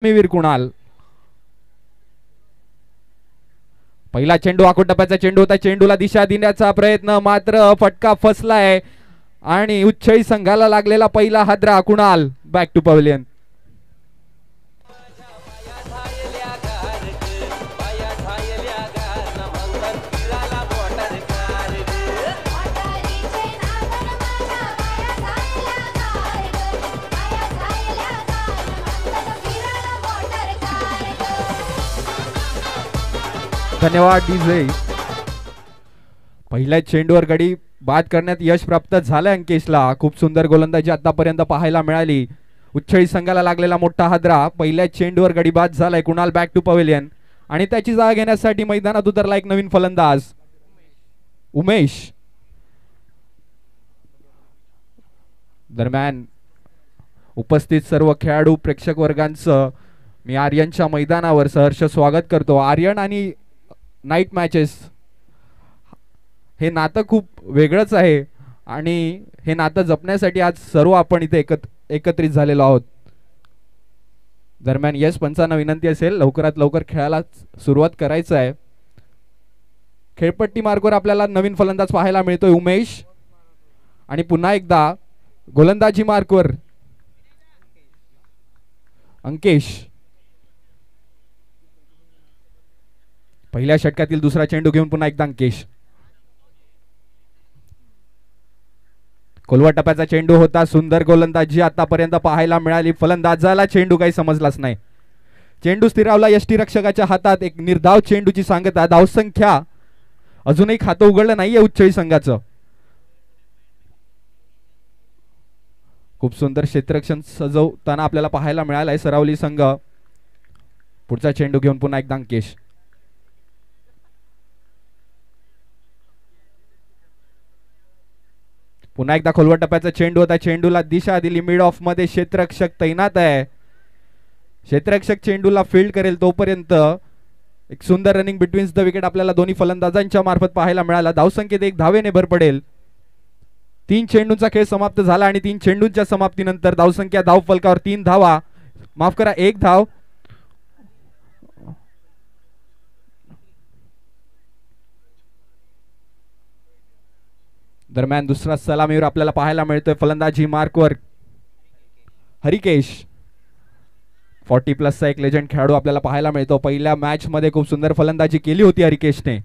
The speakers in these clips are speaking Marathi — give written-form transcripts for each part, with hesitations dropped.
वीर कुणाल. पहिला चेंडू आखोटप्प्याचा चेंडू होता. चेंडूला दिशा देण्याचा प्रयत्न मात्र फटका फसलाय आणि उच्चई संघाला लागलेला पहिला हादरा. Kunal back to pavilion. धन्यवाद डीजे. पहिल्या चेंडूवर गडी बाद करण्यात यश प्राप्त झालं अंकेशला. खूप सुंदर गोलंदाजी आतापर्यंत पाहायला मिळाली. उच्चई संघाला लागलेला मोठा हादरा. पहिल्या चेंडूवर गडी बाद झालाय. कुणाल बॅक टू पवेलियन आणि त्याची जागा घेण्यासाठी मैदानात उतरला एक नवीन फलंदाज उमेश. दरम्यान उपस्थित सर्व खेळाडू प्रेक्षक वर्गांचं मी आर्यनच्या मैदानावर सहर्ष स्वागत करतो. आर्यन आणि नाईट मॅचेस हे नातं खूप वेगळंच आहे आणि हे नातं जपण्यासाठी आज सर्व आपण इथे एकत्रित झालेलो आहोत. दरम्यान यश पंचांना विनंती असेल लवकरात लवकर खेळायला सुरुवात करायचं आहे. खेळपट्टी मार्कवर आपल्याला नवीन फलंदाज पाहायला मिळतोय उमेश आणि पुन्हा एकदा गोलंदाजी मार्कवर अंकेश. पहिल्या षटकातील दुसरा चेंडू घेऊन पुन्हा एकदा अंकेश. खोलवा टप्प्याचा चेंडू होता. सुंदर गोलंदाजी आतापर्यंत पाहायला मिळाली. फलंदाजाला चेंडू काही समजलाच नाही. चेंडू स्थिरावला यष्टीरक्षकाच्या हातात. एक निर्धाव चेंडूची सांगता. धावसंख्या अजूनही खातं उघडलं नाहीये उच्चई संघाचं. खूप सुंदर क्षेत्ररक्षण सजवताना आपल्याला पाहायला मिळालाय सरावली संघ. पुढचा चेंडू घेऊन पुन्हा एकदा अंकेश. पुन्हा एकदा खोलवा टप्प्याचा चेंडू होता. चेंडूला दिशा दिली. मिड ऑफ मध्ये क्षेत्ररक्षक तैनात आहे. क्षेत्ररक्षक चेंडूला फील्ड करेल तोपर्यंत एक सुंदर रनिंग बिटवीन द विकेट आपल्याला दोन्ही फलंदाजांच्या मार्फत पाहायला मिळाला. धावसंख्येत एक धावेने भर पडेल. 3 चेंडूंचा खेळ समाप्त झाला आणि 3 चेंडूंच्या समाप्तीनंतर धावसंख्या धाव फलकावर 3 धावा, माफ करा 1 धाव. दरम्यान दुसरा सलामीवर आपल्याला पाहायला मिळतोय फलंदाजी मार्कवर हरिकेश. 40+ एक लेजंड खेळाडू आपल्याला पाहायला मिळतो. पहिल्या मॅच मध्ये खूप सुंदर फलंदाजी केली होती हरिकेशने.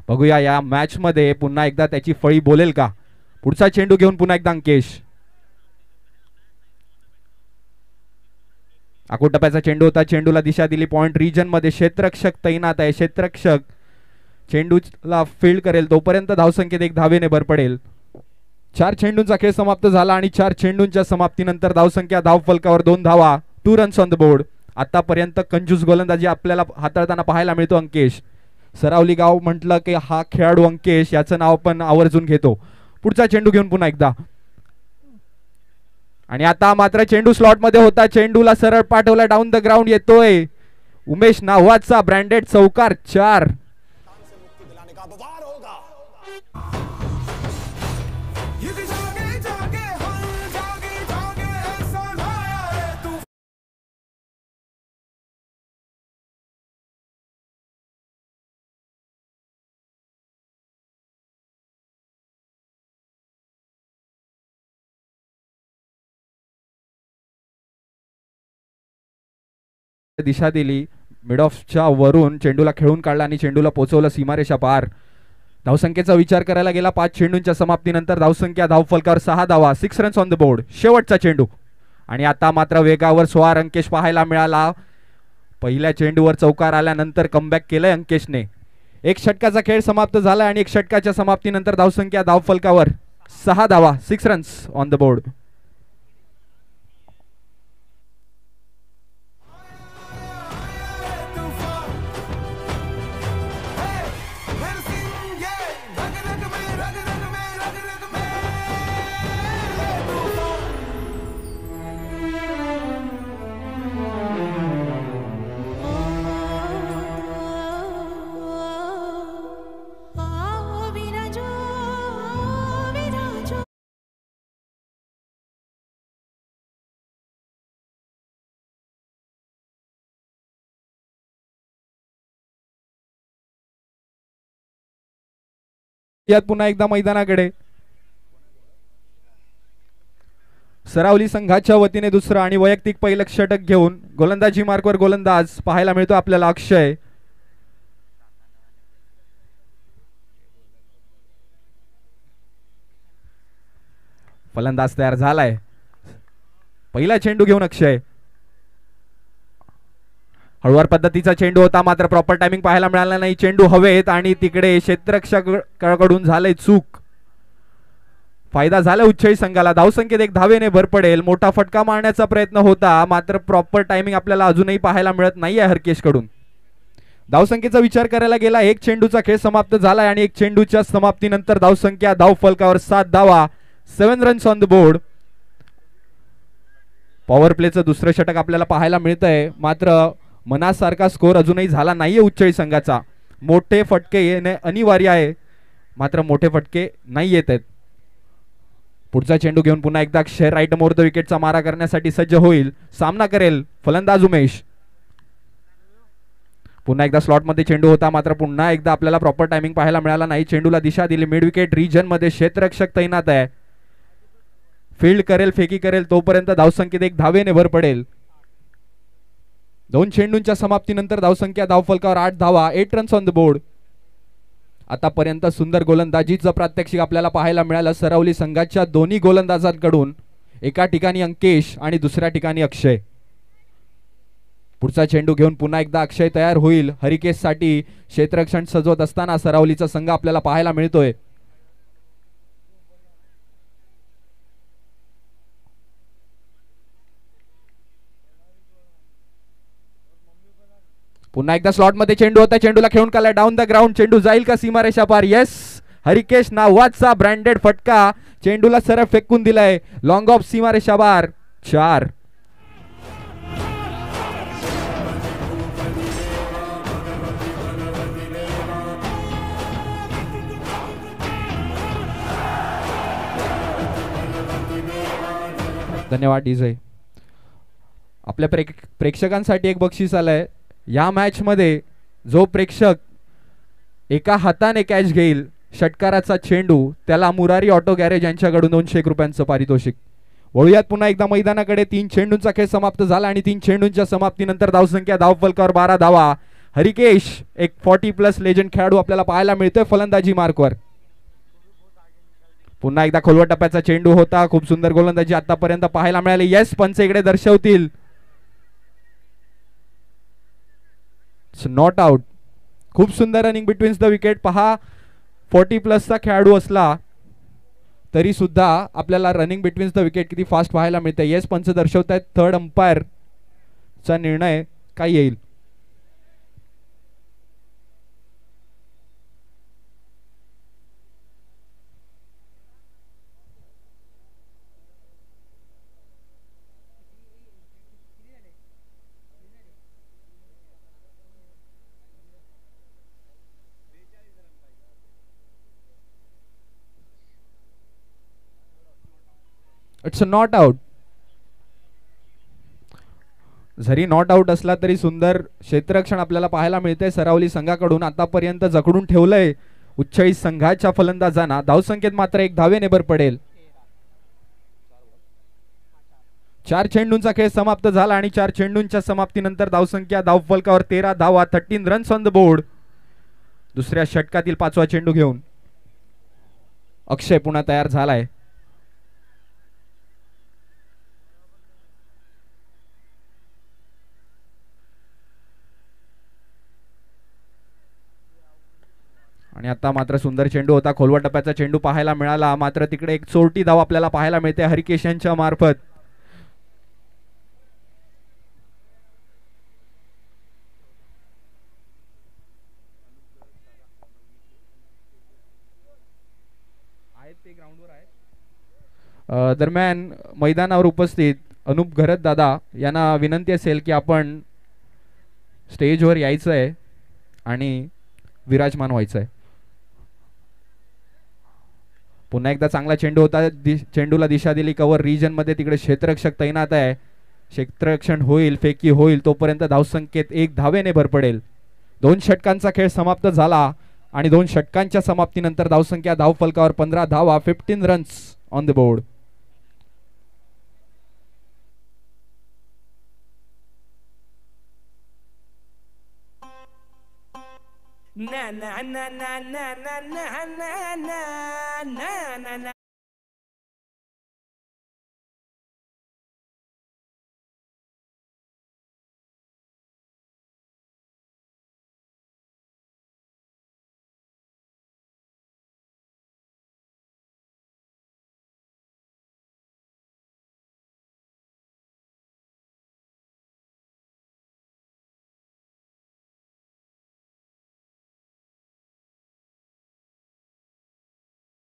बघूया या मॅच मध्ये पुन्हा एकदा त्याची फळी बोलेल का. पुढचा चेंडू घेऊन पुन्हा एकदा अंकेश. आखोटप्प्याचा चेंडू होता. चेंडूला दिशा दिली. पॉइंट रिजन मध्ये क्षेत्ररक्षक तैनात आहे. क्षेत्ररक्षक चेंडूला फील्ड करेल तोपर्यंत धावसंख्येत एक धावेने भर पडेल. 4 चेंडूंचा खेळ समाप्त झाला आणि 4 चेंडूंच्या समाप्तीनंतर धावसंख्या धाव फलकावर 2 धावा. 2 रन्स ऑन द बोर्ड. आतापर्यंत कंजूस गोलंदाजी आपल्याला हाताळताना पाहायला मिळतो अंकेश. सरावली गाव म्हटलं की हा खेळाडू अंकेश याचं नाव पण आवर्जून घेतो. पुढचा चेंडू घेऊन पुन्हा एकदा आणि आता मात्र चेंडू स्लॉट मध्ये होता. चेंडूला सरळ पाठवला. डाऊन द ग्राउंड येतोय उमेश नावाचा ब्रँडेड चौकार. 4. दिशा दिली. मिड ऑफच्या वरून चेंडूला खेळून काढला आणि चेंडूला पोहोचवलं सीमारेषा पार. धावसंख्येचा विचार करायला गेला 5 चेंडूंच्या समाप्तीनंतर धावसंख्या धाव फलकावर 6 धावा. 6 रन्स ऑन द बोर्ड. शेवटचा चेंडू आणि आता मात्र वेगावर स्वार अंकेश पाहायला मिळाला. पहिल्या चेंडूवर चौकार आल्यानंतर कमबॅक केलंय अंकेशने. 1 षटकाचा खेळ समाप्त झाला आणि 1 षटकाच्या समाप्तीनंतर धावसंख्या धाव फलकावर 6 धावा. 6 रन्स ऑन द बोर्ड. यात पुन्हा एकदा मैदानाकडे सरावली संघाच्या वतीने दुसरा आणि वैयक्तिक पहिलं षटक घेऊन गोलंदाजी मार्कवर गोलंदाज पाहायला मिळतो आपल्याला अक्षय. फलंदाज तयार झालाय. पहिला चेंडू घेऊन अक्षय. हळूवार पद्धतीचा चेंडू होता मात्र प्रॉपर टायमिंग पाहायला मिळाला नाही. चेंडू हवेत आणि तिकडे क्षेत्ररक्षकाकडून झाले चूक. फायदा झाला उच्चई संघाला. धावसंख्येत एक धावेने भर पडेल. मोठा फटका मारण्याचा प्रयत्न होता मात्र प्रॉपर टायमिंग आपल्याला अजूनही पाहायला मिळत नाहीये हरकेश कडून. धावसंख्येचा विचार करायला गेला एक चेंडूचा खेळ समाप्त झालाय आणि एक चेंडूच्या समाप्तीनंतर धावसंख्या धाव फलकावर 7 धावा, 7 runs on the board. Power प्लेचं दुसरं षटक आपल्याला पाहायला मिळतंय मात्र मनासारखा स्कोर अजूनही झाला नाहीये उच्चई संघाचा. मोठे फटके येणे अनिवार्य आहे मात्र मोठे फटके नाही येत आहेत. पुढचा चेंडू घेऊन पुन्हा एकदा अक्षय राईट मोर द विकेटचा मारा करण्यासाठी सज्ज होईल. सामना करेल फलंदाज उमेश. पुन्हा एकदा स्लॉट मध्ये चेंडू होता मात्र पुन्हा एकदा आपल्याला प्रॉपर टायमिंग पाहायला मिळाला नाही. चेंडूला दिशा दिली. मिड विकेट रिजन मध्ये क्षेत्ररक्षक तैनात आहे. फील्ड करेल फेकी करेल तोपर्यंत धावसंख्येत एक धावेने भर पडेल. 2 चेंडूंच्या समाप्तीनंतर धावसंख्या धावफलकावर 8 धावा, 8 रन्स ऑन द बोर्ड. आतापर्यंत सुंदर गोलंदाजीचं प्रात्यक्षिक आपल्याला पाहायला मिळालं सरावली संघाच्या दोन्ही गोलंदाजांकडून. एका ठिकाणी अंकेश आणि दुसऱ्या ठिकाणी अक्षय. पुढचा चेंडू घेऊन पुन्हा एकदा अक्षय तयार होईल. हरिकेश साठी क्षेत्ररक्षण सजवत असताना सरावलीचा संघ आपल्याला पाहायला मिळतोय. पुन्हा एकदा स्लॉट मध्ये चेंडू होता. चेंडूला खेळून काढलाय डाऊन द ग्राउंड. चेंडू जाईल का सीमारेषा पार? येस. हरिकेश नावाचा ब्रँडेड फटका चेंडूला सरळ फेकून दिलाय. लॉंग ऑफ सीमारेषा पार. 4. धन्यवाद डीजे. आपल्या प्रेक्षकांसाठी एक बक्षीस आलंय. या मॅच मध्ये जो प्रेक्षक एका हाताने कॅच घेईल षटकाराचा चेंडू त्याला मुरारी ऑटो गॅरेज यांच्याकडून 200 रुपयांचं पारितोषिक. वळूयात पुन्हा एकदा मैदानाकडे. 3 चेंडूंचा खेळ समाप्त झाला आणि 3 चेंडूंच्या समाप्तीनंतर धावसंख्या धावफलकावर 12 धावा. हरिकेश एक 40+ लेजंड खेळाडू आपल्याला पाहायला मिळतोय फलंदाजी मार्कवर. पुन्हा एकदा खोलवर टप्प्याचा चेंडू होता. खूप सुंदर गोलंदाजी आतापर्यंत पाहायला मिळाली. येस पंच इकडे दर्शवतील. Not out. खूप सुंदर रनिंग बिटवीन द विकेट. पहा 40+ खेळाडू असला तरी सुद्धा आपल्याला रनिंग बिटवीन द विकेट किती फास्ट पाहायला मिळते. येस पंच दर्शवत आहेत. थर्ड अंपायर चा निर्णय काय येईल? It's not out. जरी नॉट आउट असला तरी सुंदर क्षेत्ररक्षण आपल्याला पाहायला मिळते सरावली संघाकडून. आतापर्यंत जखडून ठेवलंय उच्चई संघाच्या फलंदाजांना. धावसंख्येत मात्र एक धावेने भर पडेल. 4 चेंडूंचा खेळ समाप्त झाला आणि 4 चेंडूंच्या समाप्तीनंतर धावसंख्या धावफलकावर 13 धावा, 13 रन्स ऑन द बोर्ड. दुसऱ्या षटकातील 5वा चेंडू घेऊन अक्षय पुन्हा तयार झालाय. आणि आता मात्र सुंदर चेंडू होता. खोलवर टप्प्याचा चेंडू पाहायला मिळाला मात्र तिकडे एक चोरटी धाव आपल्याला पाहायला मिळते हरिकेश यांच्या मार्फत. दरम्यान मैदानावर उपस्थित अनुप घरत दादा यांना विनंती असेल की आपण स्टेजवर यायचं आहे आणि विराजमान व्हायचं आहे. पुन्हा एकदा चांगला चेंडू होता. चेंडूला दिशा दिली. कव्हर रिजन मध्ये तिकडे क्षेत्ररक्षक तैनात आहे. क्षेत्ररक्षण होईल फेकी होईल तोपर्यंत धावसंख्येत एक धावेने भर पडेल. 2 षटकांचा खेळ समाप्त झाला आणि 2 षटकांच्या समाप्तीनंतर धावसंख्या धावफलकावर 15 धावा, 15 runs on the board. na na na na na na na na na na na.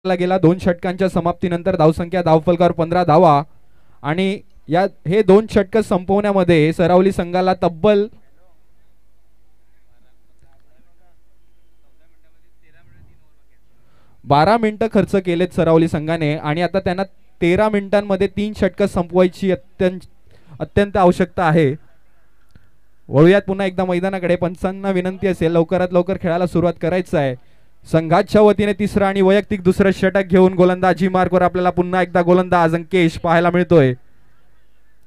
गेला 2 षटकांच्या समाप्तीनंतर धावसंख्या धावफलकावर 15 धावा आणि या हे 2 षटक संपवण्यामध्ये सरावली संघाला तब्बल 12 मिनिटं खर्च केलेत सरावली संघाने आणि आता त्यांना 13 मिनिटांमध्ये 3 षटक संपवायची अत्यंत आवश्यकता आहे. वळूयात पुन्हा एकदा मैदानाकडे. पंचांना विनंती असेल लवकरात लवकर खेळायला सुरुवात करायचं आहे. संघाच्या वतीने तिसरा आणि वैयक्तिक दुसरं षटक घेऊन गोलंदाजी मार्कवर आपल्याला पुन्हा एकदा गोलंदाज अंकेश पाहायला मिळतोय.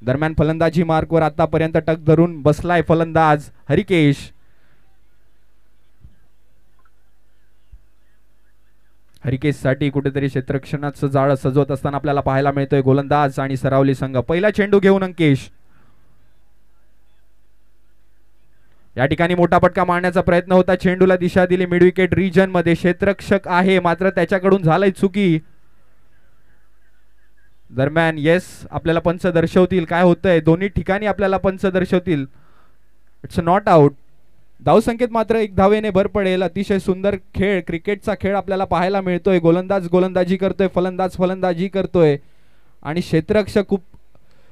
दरम्यान फलंदाजी मार्कवर आतापर्यंत टक धरून बसलाय फलंदाज हरिकेश. हरिकेश साठी कुठेतरी क्षेत्ररक्षणाचं जाळं सजवत असताना आपल्याला पाहायला मिळतोय गोलंदाज आणि सरावली संघ. पहिला चेंडू घेऊन अंकेश. या ठिकाणी मोठा फटका मारण्याचा प्रयत्न होता. चेंडूला दिशा दिली मिड विकेट रिजन मध्ये. क्षेत्ररक्षक आहे मात्र त्याच्याकडून झालंय चुकी. दरम्यान येस आपल्याला पंच दर्शवतील काय होतंय. दोन्ही ठिकाणी आपल्याला पंच दर्शवतील. It's not out. धावसंख्येत मात्र 1 धावेने भर पडेल. अतिशय सुंदर खेळ, क्रिकेटचा खेळ आपल्याला पाहायला मिळतोय. गोलंदाज गोलंदाजी करतोय, फलंदाज फलंदाजी करतोय आणि क्षेत्ररक्षक खूप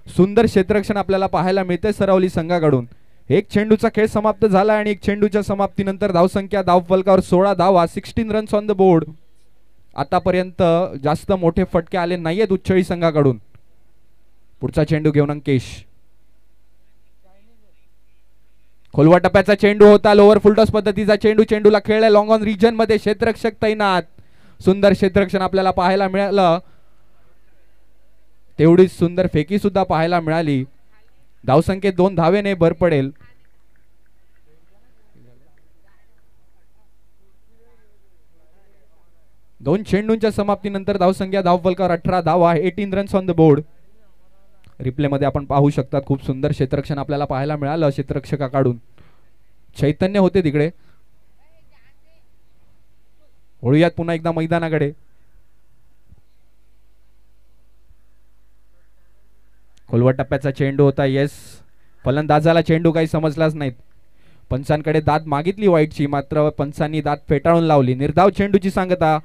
सुंदर क्षेत्ररक्षण आपल्याला पाहायला मिळतंय सरावली संघाकडून. एक चेंडूचा खेळ समाप्त झाला आणि एक चेंडूच्या समाप्तीनंतर धावसंख्या धावफलकावर 16 धावा, 16 रन्स ऑन द बोर्ड. आतापर्यंत जास्त मोठे फटके आले नाहीयेत उच्चळी संघाकडून. पुढचा चेंडू घेऊन अंकेश. खोलवा टप्प्याचा चेंडू होता. लोअर फुलटॉस पद्धतीचा चेंडू. चेंडूला खेळलाय लॉंग ऑन रिजन मध्ये. क्षेत्ररक्षक तैनात. सुंदर क्षेत्ररक्षण आपल्याला पाहायला मिळालं. तेवढीच सुंदर फेकी सुद्धा पाहायला मिळाली. धावसंख्येत 2 धावेने भर पडेल. दोन चेंडूंच्या समाप्तीनंतर धावसंख्या धावफलकावर 18 धावा, 18 runs on the board. Replay मध्ये आपण पाहू शकता खूप सुंदर क्षेत्ररक्षण आपल्याला पाहायला मिळालं क्षेत्ररक्षकाकडून. चैतन्य होते तिकडे. वळूयात पुन्हा एकदा मैदानाकडे. खोलवा टप्प्याचा चेंडू होता. येस फलंदाजाला चेंडू काही समजलाच नाहीत. पंचांकडे दाद मागितली वाईटची मात्र पंचांनी दाद फेटाळून लावली. निर्धाव चेंडूची सांगता.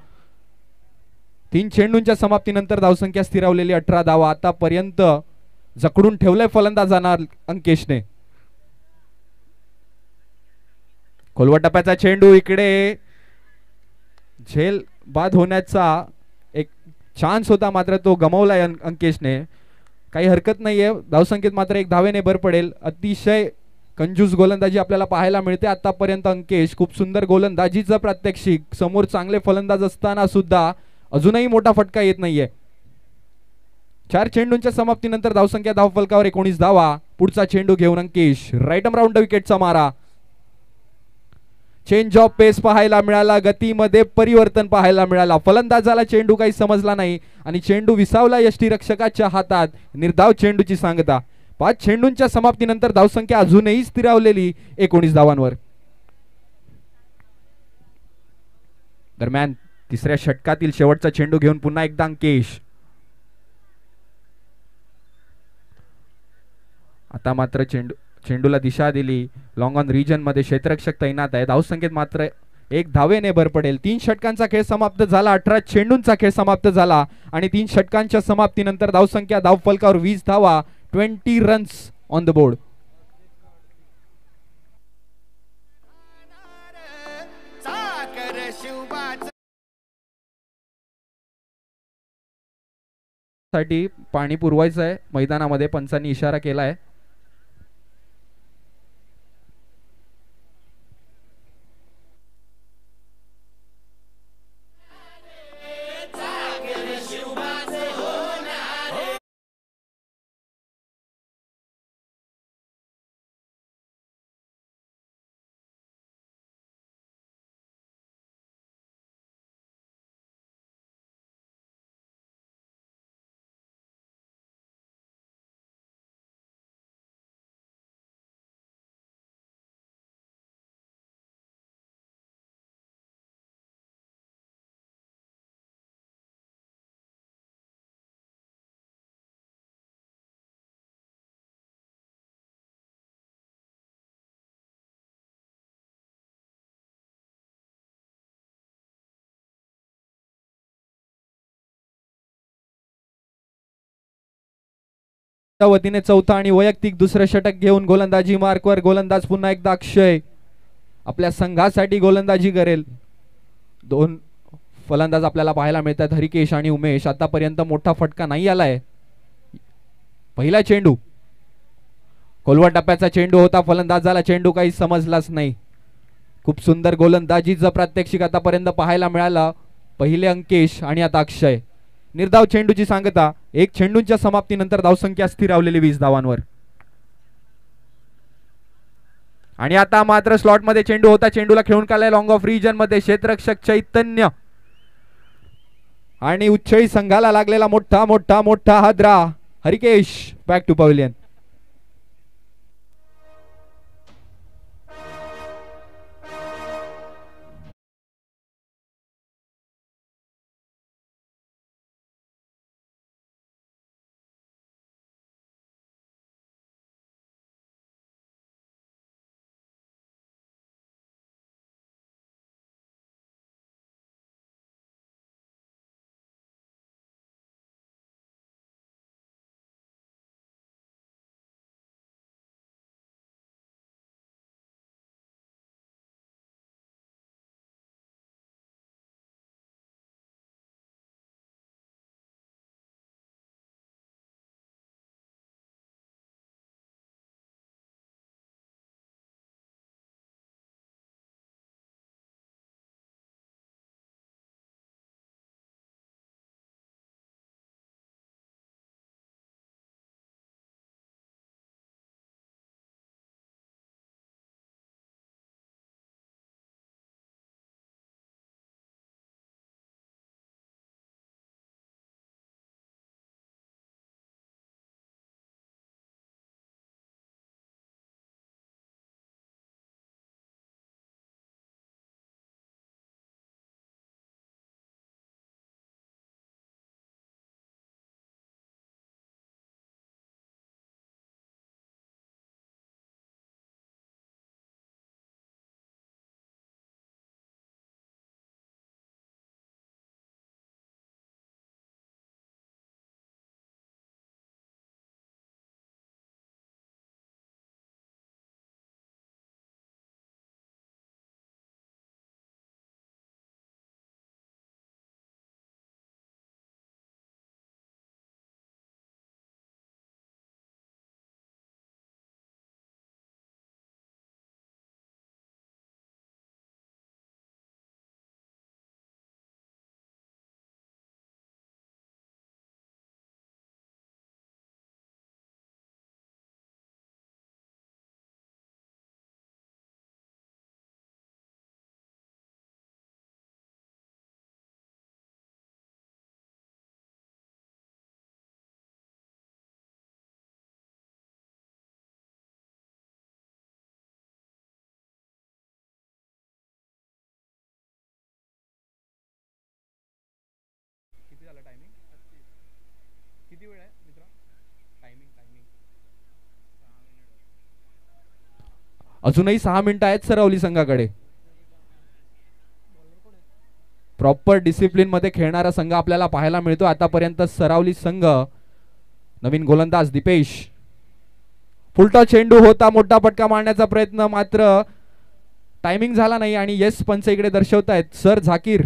3 चेंडूंच्या समाप्तीनंतर धावसंख्या स्थिरावलेली 18 धावा. आतापर्यंत जकडून ठेवलंय फलंदाजांना अंकेशने. खोलवा टप्प्याचा चेंडू. इकडे झेल बाद होण्याचा एक चान्स होता मात्र तो गमावलाय अंकेशने. काही हरकत नाहीये. धावसंख्येत मात्र 1 धावेने भर पडेल. अतिशय कंजूस गोलंदाजी आपल्याला पाहायला मिळते आतापर्यंत. अंकेश खूप सुंदर गोलंदाजीचं प्रात्यक्षिक. समोर चांगले फलंदाज असताना सुद्धा अजूनही मोठा फटका येत नाहीये. 4 चेंडूंच्या समाप्तीनंतर धावसंख्या धावफलकावर 19 धावा. पुढचा चेंडू घेऊन अंकेश. राईट आर्म राऊंड विकेटचा मारा. चेंज ऑफ पेस पाहायला मिळाला. गतीमध्ये परिवर्तन पाहायला मिळाला. फलंदाजाला चेंडू काही समजला नाही आणि चेंडू विसावला यष्टीरक्षकाच्या हातात. निर्धाव चेंडूची सांगता. 5 चेंडूंच्या समाप्तीनंतर धावसंख्या अजूनही स्थिरावलेली 19 धावांवर. दरम्यान तिसऱ्या षटकातील शेवटचा चेंडू घेऊन पुन्हा एकदा अंकेश. आता मात्र चेंडूला दिशा दिली. लॉंग ऑन रिजन मध्ये क्षेत्ररक्षक तैनात आहे. धावसंख्येत मात्र 1 धावेने भर पडेल. 3 षटकांचा खेळ समाप्त झाला. 18 चेंडूंचा खेळ समाप्त झाला आणि 3 षटकांच्या समाप्तीनंतर धावसंख्या धावफलकावर 20 धावा, 20 रन्स ऑन द बोर्ड. साठी पाणी पुरवायचं आहे मैदानामध्ये. पंचांनी इशारा केलाय. वतीने चौथा आणि वैयक्तिक दुसरं षटक घेऊन गोलंदाजी मार्कवर गोलंदाज पुन्हा एकदा अक्षय आपल्या संघासाठी गोलंदाजी करेल. दोन फलंदाज आपल्याला पाहायला मिळतात, हरिकेश आणि उमेश. आतापर्यंत मोठा फटका नाही आलाय. पहिला चेंडू खोलवा टप्प्याचा चेंडू होता, फलंदाजाला चेंडू काही समजलाच नाही. खूप सुंदर गोलंदाजीचं प्रात्यक्षिक आतापर्यंत पाहायला मिळालं. पहिले अंकेश आणि आता अक्षय. निर्धाव चेंडूची सांगता. एक चेंडूंच्या समाप्तीनंतर धावसंख्या स्थिरावलेली 20 धावांवर. आणि आता मात्र स्लॉट मध्ये चेंडू होता, चेंडूला खेळून काढलाय लॉंग ऑफ रिजन मध्ये क्षेत्ररक्षक चैतन्य आणि उच्छळी संघाला लागलेला मोठा मोठा मोठा हादरा. Harikesh back to pavilion. किती वेळ आहे मित्रा? टायमिंग अजूनही 6 मिनिटं आहेत सरावली संघाकडे. प्रॉपर डिसिप्लिन मध्ये खेळणारा संघ आपल्याला पाहायला मिळतो आतापर्यंत सरावली संघ. नवीन गोलंदाज दीपेश. फुलटा चेंडू होता, मोठा फटका मारण्याचा प्रयत्न मात्र टायमिंग झाला नाही. आणि येस पंच इकडे दर्शवतायत सर झाकीर.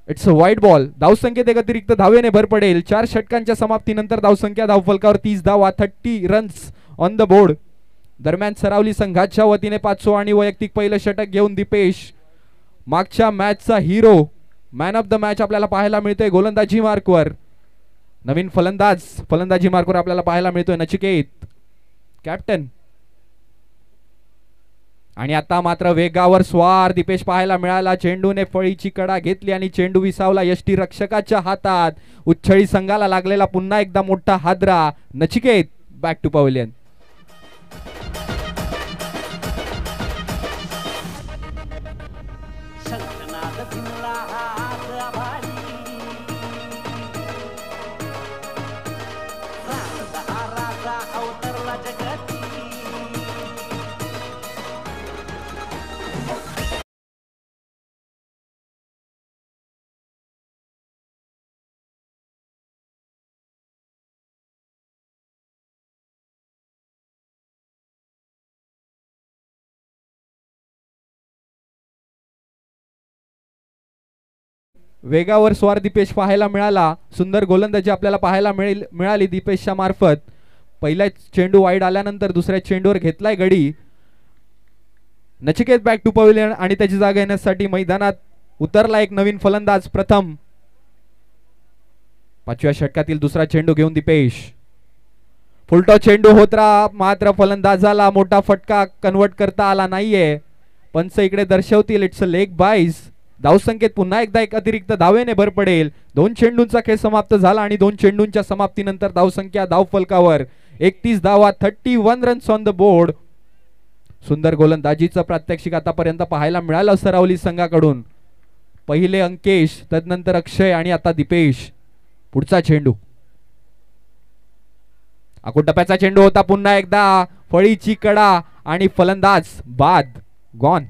इट्स अ वाईट बॉल. धावसंख्येत एक अतिरिक्त धावेने भर पडेल. 4 षटकांच्या समाप्तीनंतर धावसंख्या धावफलकावर 30 धावा, 30 रन्स ऑन द बोर्ड. दरम्यान सरावली संघाच्या वतीने 500 आणि वैयक्तिक पहिलं षटक घेऊन दीपेश. मागच्या मॅचचा hero, man of the match आपल्याला पाहायला मिळतोय गोलंदाजी मार्कवर. नवीन फलंदाज फलंदाजी मार्कवर आपल्याला पाहायला मिळतोय नचिकेत, कॅप्टन. आणि आता मात्र वेगावर स्वार दीपेश पाहायला मिळाला. चेंडूने फळीची कडा घेतली आणि चेंडू विसावला यष्टी रक्षकाच्या हातात. उच्छळी संघाला लागलेला पुन्हा एकदा मोठा हादरा. Nachiket back to pavilion. वेगावर स्वार दीपेश पाहायला मिळाला. सुंदर गोलंदाजी आपल्याला पाहायला मिळाली दीपेशच्या मार्फत. पहिला चेंडू वाईड आल्यानंतर दुसऱ्या चेंडूवर घेतलाय गडी. नचिकेत बॅक टू पवेलियन आणि त्याची जागा येण्यासाठी मैदानात उतरला एक नवीन फलंदाज प्रथम. 5व्या षटकातील दुसरा चेंडू घेऊन दीपेश. फुलटॉस चेंडू होत राहा मात्र फलंदाजाला मोठा फटका कन्वर्ट करता आला नाहीये. पंच इकडे दर्शवतील इट्स अ लेग बाईज. धावसंख्येत पुन्हा एकदा एक अतिरिक्त धावेने भर पडेल. 2 चेंडूंचा खेळ समाप्त झाला आणि 2 चेंडूंच्या समाप्तीनंतर धावसंख्या धावफलकावर 31 धावा, 31 रन्स ऑन द बोर्ड. सुंदर गोलंदाजीचं प्रात्यक्षिक आतापर्यंत पाहायला मिळालं सरावली संघाकडून. पहिले अंकेश, तदनंतर अक्षय आणि आता दीपेश. पुढचा चेंडू आकुटप्प्याचा चेंडू होता. पुन्हा एकदा फळीची कडा आणि फलंदाज बाद, गॉन.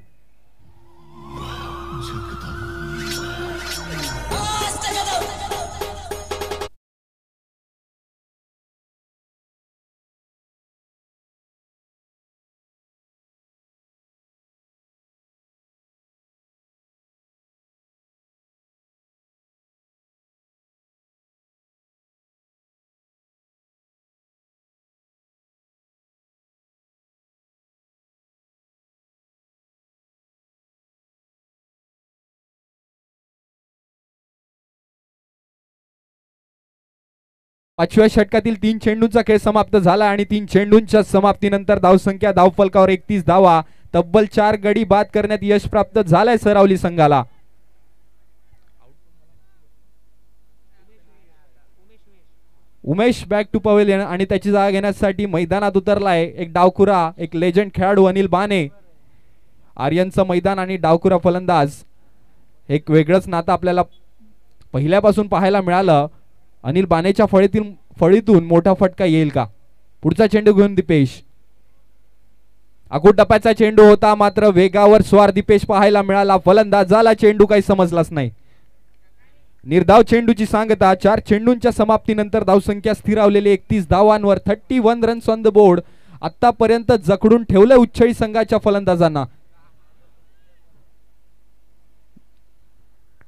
पाचव्या षटकातील 3 चेंडूंचा खेळ समाप्त झाला आणि 3 चेंडूंच्या समाप्तीनंतर धावसंख्या धावफलकावर 31 धावा, तब्बल 4 गडी बाद करण्यात यश प्राप्त झालंय सरावली संघाला. उमेश बॅक टू पवेलियन आणि त्याची जागा घेण्यासाठी मैदानात उतरलाय एक डावखुरा, एक लेजंड खेळाडू अनिल बाने. आर्यनचं मैदान आणि डावखुरा फलंदाज, एक वेगळंच नातं आपल्याला पहिल्यापासून पाहायला मिळालं. अनिल बानेच्या फळीतून मोठा फटका येईल का? पुढचा चेंडू घेऊन दीपेश. आकुटप्प्याचा चेंडू होता मात्र वेगावर स्वार दीपेश पाहायला मिळाला. फलंदाजाला चेंडू काही समजलाच नाही. निर्धाव चेंडूची सांगता. 4 चेंडूंच्या समाप्तीनंतर धावसंख्या स्थिरावलेली 31 धावांवर, 31 रन्स ऑन द बोर्ड. आतापर्यंत जखडून ठेवलंय उच्छळी संघाच्या फलंदाजांना.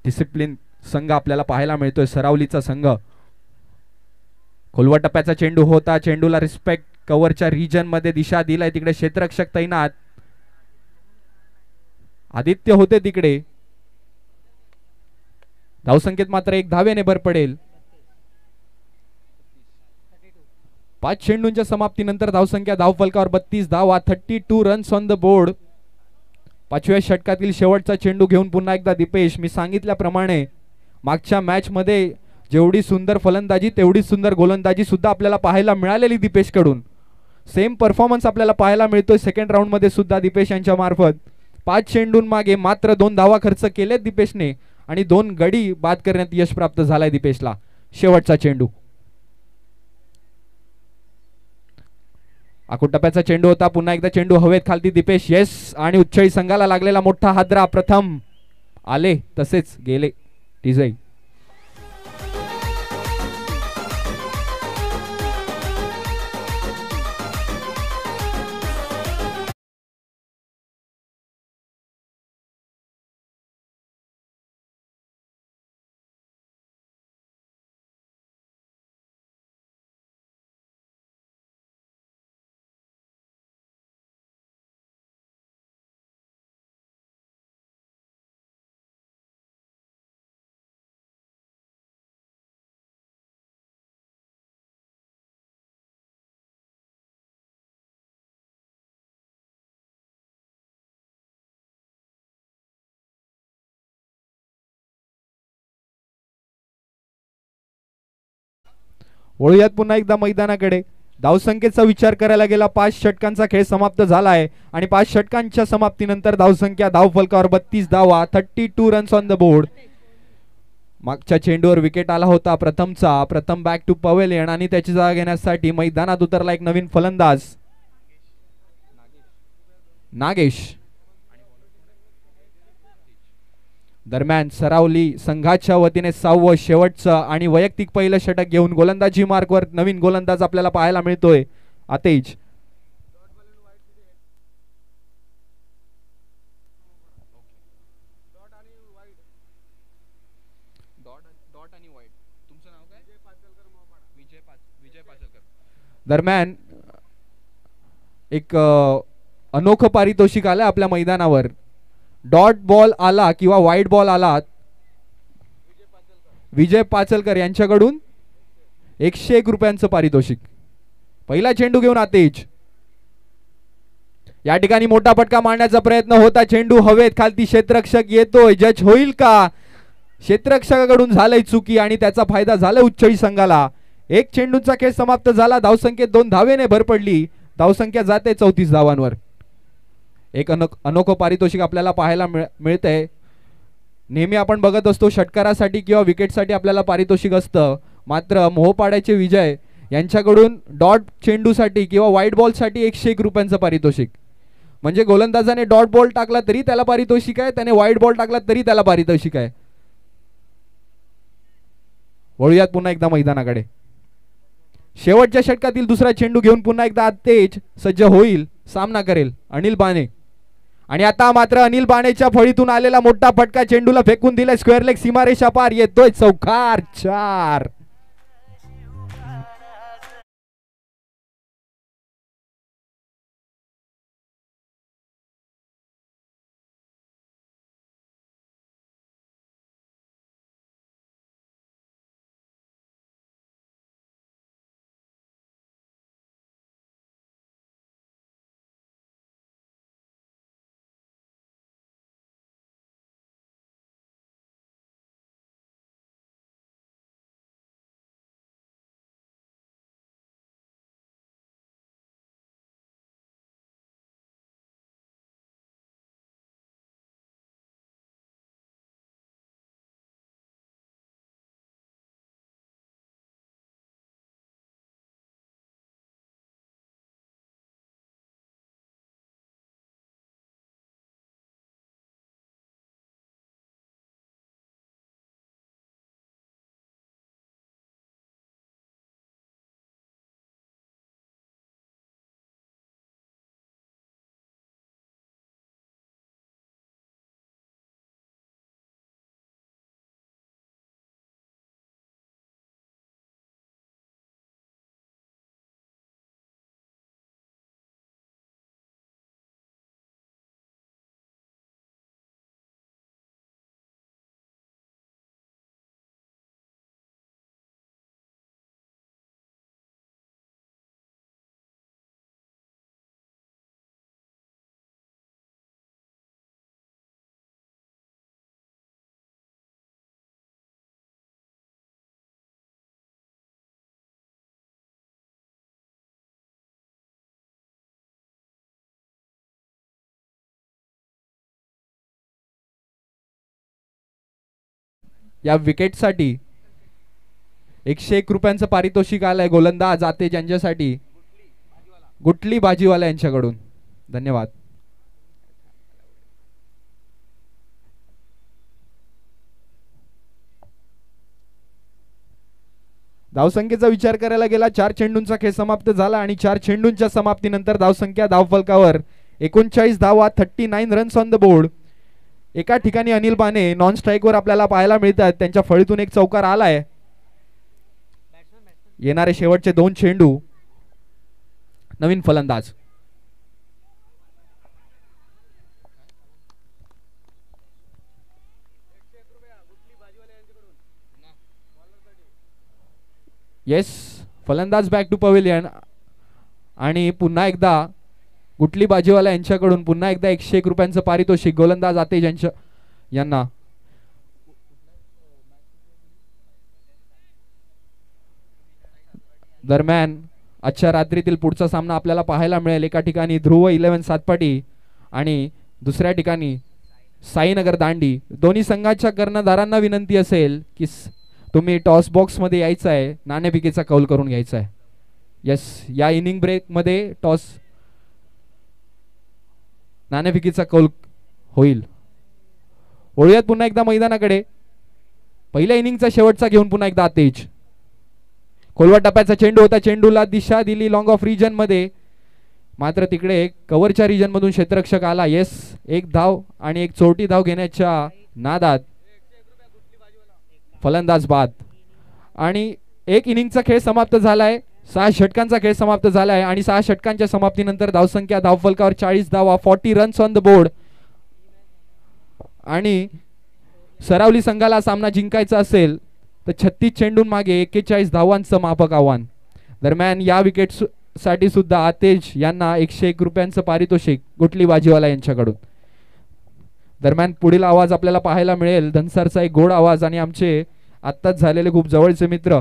डिसिप्लिन संघ आपल्याला पाहायला मिळतोय सरावलीचा संघ. खोलवा टप्प्याचा चेंडू होता. चेंडूला रिस्पेक्ट कव्हरच्या रिजन मध्ये दिशा दिलाय. तिकडे क्षेत्ररक्षक तैनात. आदित्य होते तिकडे. धावसंख्येत मात्र 1 धावेने भर पडेल. 5 चेंडूंच्या समाप्तीनंतर धावसंख्या धावफलकावर 32 धावा, 32 रन्स ऑन द बोर्ड. 5व्या षटकातील शेवटचा चेंडू घेऊन पुन्हा एकदा दीपेश. मी सांगितल्याप्रमाणे मागच्या मॅच मध्ये जेवढी सुंदर फलंदाजी तेवढी सुंदर गोलंदाजी सुद्धा आपल्याला पाहायला मिळालेली दीपेश कडून. सेम परफॉर्मन्स आपल्याला पाहायला मिळतोय सेकंड राऊंड मध्ये सुद्धा दीपेश यांच्या मार्फत. 5 चेंडूंमागे मात्र 2 धावा खर्च केलेत दीपेशने आणि 2 गडी बाद करण्यात यश प्राप्त झालाय दीपेशला. शेवटचा चेंडू आकुटप्प्याचा चेंडू होता. पुन्हा एकदा चेंडू हवेत खालती दीपेश. येस आणि उच्छळी संघाला लागलेला मोठा हादरा. प्रथम आले तसेच गेले. टिझई वळूयात पुन्हा एकदा मैदानाकडे. धावसंख्येचा विचार करायला गेला 5 षटकांचा खेळ समाप्त झाला आहे आणि 5 षटकांच्या समाप्तीनंतर धावसंख्या धावफलकावर 32 धावा, 32 रन्स ऑन द बोर्ड. मागच्या चेंडूवर विकेट आला होता प्रथमचा. प्रथम बॅक टू पवेलियन आणि त्याची जागा घेण्यासाठी मैदानात उतरला एक नवीन फलंदाज नागेश. दरम्यान सरावली संघाच्या वतीने 6वं शेवटचं आणि वैयक्तिक पहिलं षटक घेऊन गोलंदाजी मार्कवर नवीन गोलंदाज आपल्याला पाहायला मिळतोय आतेज. दरम्यान एक अनोखं पारितोषिक आलं आपल्या मैदानावर. डॉट बॉल आला किंवा वाईट बॉल आला, विजय पाचलकर यांच्याकडून 101 रुपयांचं पारितोषिक. पहिला चेंडू घेऊन आतेज. या ठिकाणी मोठा फटका मारण्याचा प्रयत्न होता. चेंडू हवेत, खालती क्षेत्ररक्षक येतोय. जज होईल का? क्षेत्ररक्षकाकडून झालंय चुकी आणि त्याचा फायदा झालाय उच्चळी संघाला. एक चेंडूचा खेळ समाप्त झाला. धावसंख्येत 2 धावेने भर पडली. धावसंख्या जाते 34 धावांवर. एक अनोखं पारितोषिक आपल्याला पाहायला मिळतंय. नेहमी आपण बघत असतो षटकारासाठी किंवा विकेटसाठी आपल्याला पारितोषिक असतं, मात्र मोहपाड्याचे विजय यांच्याकडून डॉट चेंडूसाठी किंवा व्हाईट बॉलसाठी 101 रुपयांचं पारितोषिक. म्हणजे गोलंदाजाने डॉट बॉल टाकला तरी त्याला पारितोषिक आहे, त्याने व्हाईट बॉल टाकला तरी त्याला पारितोषिक आहे. वळूयात पुन्हा एकदा मैदानाकडे. शेवटच्या षटकातील दुसरा चेंडू घेऊन पुन्हा एकदा तेज सज्ज होईल, सामना करेल अनिल बाणे. आणि आता मात्र अनिल बाणेच्या फळीतून आलेला मोठा फटका चेंडूला फेकून दिलाय स्क्वेअर लेग सीमारेषा पार. येतोय चौकार. 4. या विकेटसाठी 101 रुपयांचं पारितोषिक आलंय गोलंदाज आतेज यांच्यासाठी गुटली भाजीवाला यांच्याकडून. धन्यवाद. धावसंख्येचा विचार करायला गेला 4 चेंडूंचा खेळ समाप्त झाला आणि 4 चेंडूंच्या समाप्तीनंतर धावसंख्या धावफलकावर 39 धावा, 39 रन्स ऑन द बोर्ड. एका ठिकाणी अनिल बाणे नॉन स्ट्राईकवर आपल्याला पाहायला मिळतात. त्यांच्या फळीतून एक चौकार आलाय. येणारे शेवटचे 2 चेंडू. नवीन फलंदाज येस, फलंदाज बॅक टू पवेलियन. आणि पुन्हा एकदा गुटली बाजीवाला यांच्याकडून पुन्हा एकदा 101 रुपयांचं पारितोषिक गोलंदाज आतेज यांना. दरम्यान आजच्या रात्रीतील पुढचा सामना आपल्याला पाहायला मिळेल. एका ठिकाणी ध्रुव 11 सातपाटी आणि दुसऱ्या ठिकाणी साईनगर दांडी. दोन्ही संघाच्या कर्णधारांना विनंती असेल की तुम्ही टॉस बॉक्स मध्ये यायचं आहे, नाणेफिकेचा कौल करून घ्यायचा आहे. येस, या इनिंग ब्रेक मध्ये टॉस नाणेफिकेचा कौल होईल. वळूयात पुन्हा एकदा मैदानाकडे. पहिल्या इनिंगचा शेवटचा घेऊन पुन्हा एकदा आतेज. खोलवा टप्प्याचा चेंडू होता. चेंडूला दिशा दिली लॉंग ऑफ रिजन मध्ये, मात्र तिकडे कव्हरच्या रिजन मधून क्षेत्ररक्षक आला. येस, 1 धाव आणि 1 चोरटी धाव घेण्याच्या नादात फलंदाज बाद. आणि एक इनिंगचा खेळ समाप्त झालाय. 6 षटकांचा खेळ समाप्त झालाय आणि 6 षटकांच्या समाप्तीनंतर धावसंख्या धावफलकावर 40 धावा, 40 रन्स ऑन द बोर्ड. आणि सरावली संघाला सामना जिंकायचा असेल तर 36 चेंडून मागे 41 धावांचं माफक आव्हान. दरम्यान या विकेट साठी सुद्धा आतेज यांना 101 रुपयांचं पारितोषिक गुटली बाजीवाला यांच्याकडून. दरम्यान पुढील आवाज आपल्याला पाहायला मिळेल धनसरचा एक गोड आवाज आणि आमचे आत्ताच झालेले खूप जवळचे मित्र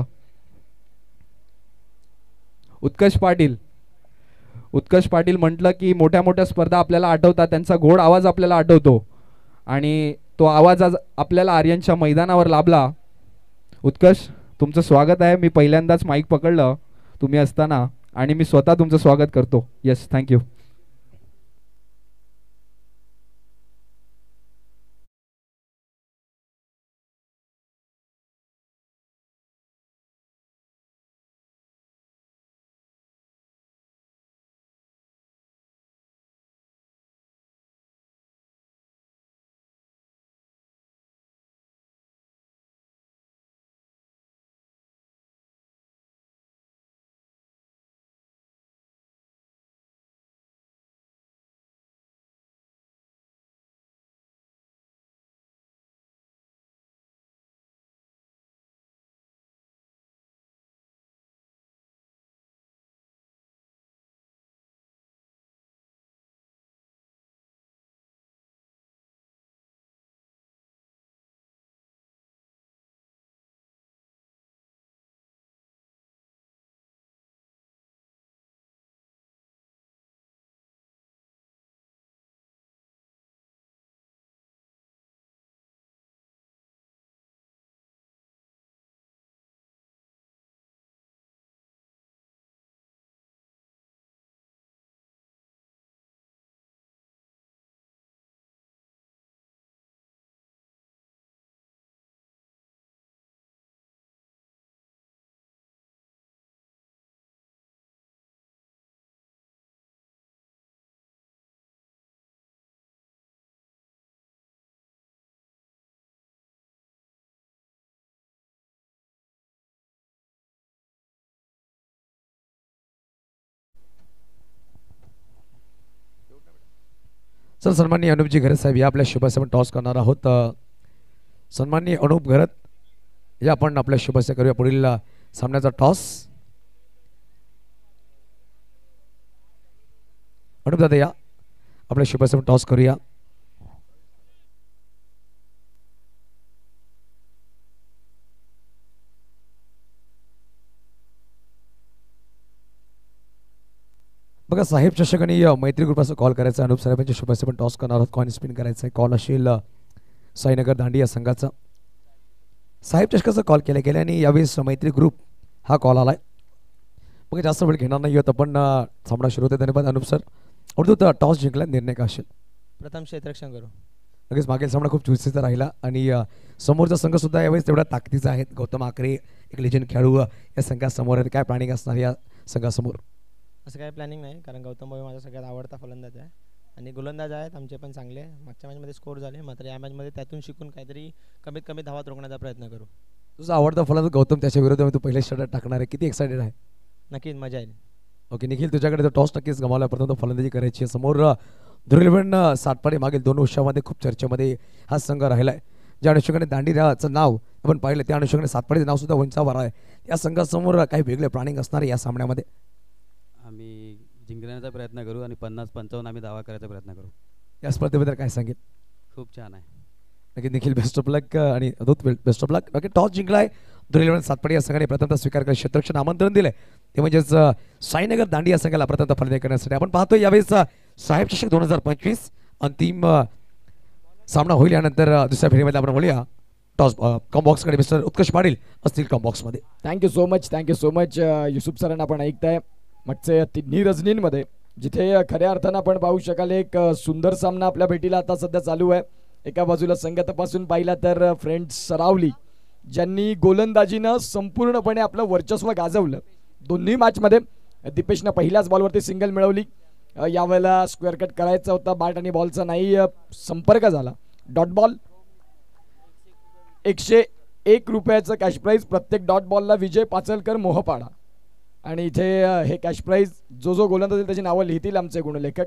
उत्कर्ष पाटील. उत्कर्ष पाटील म्हटलं की मोठ्या मोठ्या स्पर्धा आपल्याला आठवतात, त्यांचा गोड आवाज आपल्याला आठवतो आणि तो आवाज आज आपल्याला आर्यनच्या मैदानावर लाभला. उत्कर्ष तुमचं स्वागत आहे. मी पहिल्यांदाच माईक पकडलं तुम्ही असताना आणि मी स्वतः तुमचं स्वागत करतो. Yes, thank you. सर सन्माननीय अनुपजी घरत साहेब या आपल्या शुभाशय टॉस करणार आहोत. सन्माननीय अनुप घरत या आपण आपल्या शुभाशय करूया पुढील सामन्याचा टॉस. अनुप दादा या आपल्या शुभाशय टॉस करूया. बघा साहेब चषक आणि मैत्री ग्रुपाचा कॉल करायचा. अनुप साहेबांच्या शुभाशय पण टॉस करणार आहोत. कॉइन स्पिन करायचा आहे. कॉल असेल साईनगर दांडी या संघाचा. साहेब चषकाचा कॉल केला गेला आणि यावेळेस मैत्री ग्रुप हा कॉल आलाय. बघा जास्त वेळ घेणार नाही आहोत आपण. सामना सुरू होते. धन्यवाद अनुप सर. अवधूत टॉस जिंकला, निर्णय का असेल? प्रथम क्षेत्ररक्षण करू. लगेच मागील सामना खूप चुरशीचा राहिला आणि समोरचा संघ सुद्धा यावेळेस तेवढा ताकदीचा आहे. गौतम आकरे एक लेजंड खेळाडू या संघासमोर आहे. काय प्लॅनिंग असणार या संघासमोर? असं काही प्लॅनिंग नाही, कारण गौतम भाऊ माझा सगळ्यात आवडता फलंदाज आहे आणि गोलंदाज आहेत आमचे पण चांगले. मागच्या मॅचमध्ये स्कोर झाले, मात्र या मॅचमध्ये त्यातून शिकून काहीतरी कमीत कमी धावात रोखण्याचा प्रयत्न करू. तुझा आवडता फलंदाज गौतम, त्याच्या विरोधात तू पहिले षटक टाकणार आहे. किती एक्साइटेड आहे? नक्कीच मजा येईल. ओके निखिल, तुझ्याकडे टॉस नक्कीच गमावला. प्रथम तो फलंदाजी करायची आहे. समोर धुरीलवण सातपाडे मागील 2 वर्षामध्ये खूप चर्चेमध्ये हा संघ राहिलाय. ज्या अनुषंगाने दांडीचं नाव आपण पाहिलं त्या अनुषंगाने सातपाडीचं नाव सुद्धा उंचावर आहे. या संघासमोर काही वेगळे प्लॅनिंग असणार आहे या सामन्यामध्ये? आम्ही जिंकण्याचा प्रयत्न करू आणि 50-55 आम्ही दावा करायचा प्रयत्न करू. या स्पर्धेबद्दल काय सांगेल? खूप छान आहे. नक्की निखिल बेस्ट ऑफ लक आणि Adut best of luck. Okay toss जिंकलाय धुरीलवण सातपाडी या संघाने प्रथमतः स्वीकार करत क्षेत्ररक्षण आमंत्रण दिलंय. ते म्हणजेच साईनगर दांडी या संघाला प्रथमतः फलंदाजी करण्यासाठी आपण पाहतोय. यावेळेस साहेब चषक 2025 अंतिम सामना होईल. यानंतर दुसऱ्या फेरीमध्ये आपण बोलूया टॉस कॉम्बॉक्सकडे. मिस्टर उत्कर्ष पाटील असतील कॉम्बॉक्समध्ये. थँक्यू सो मच युसुफ सरांना आपण ऐकताय मागचे तिन्ही रजनींमध्ये, जिथे खऱ्या अर्थानं आपण पाहू शकाल एक सुंदर सामना आपल्या भेटीला आता सध्या चालू आहे. एका बाजूला संघ तपासून पाहिला तर फ्रेंड्स सरावली, ज्यांनी गोलंदाजीनं संपूर्णपणे आपलं वर्चस्व गाजवलं. दोन्ही मॅचमध्ये दीपेशनं पहिल्याच बॉलवरती सिंगल मिळवली. यावेळेला स्क्वेअर कट करायचा होता, बॅट आणि बॉलचा नाही संपर्क झाला. डॉट बॉल 100 1 रुपयाचं कॅश प्राईज प्रत्येक डॉट बॉलला विजय पाचलकर मोहपाडा. आणि इथे हे कॅश प्राईज जो गोलंदाज त्याची नावं लिहितील आमचे गुणलेखक,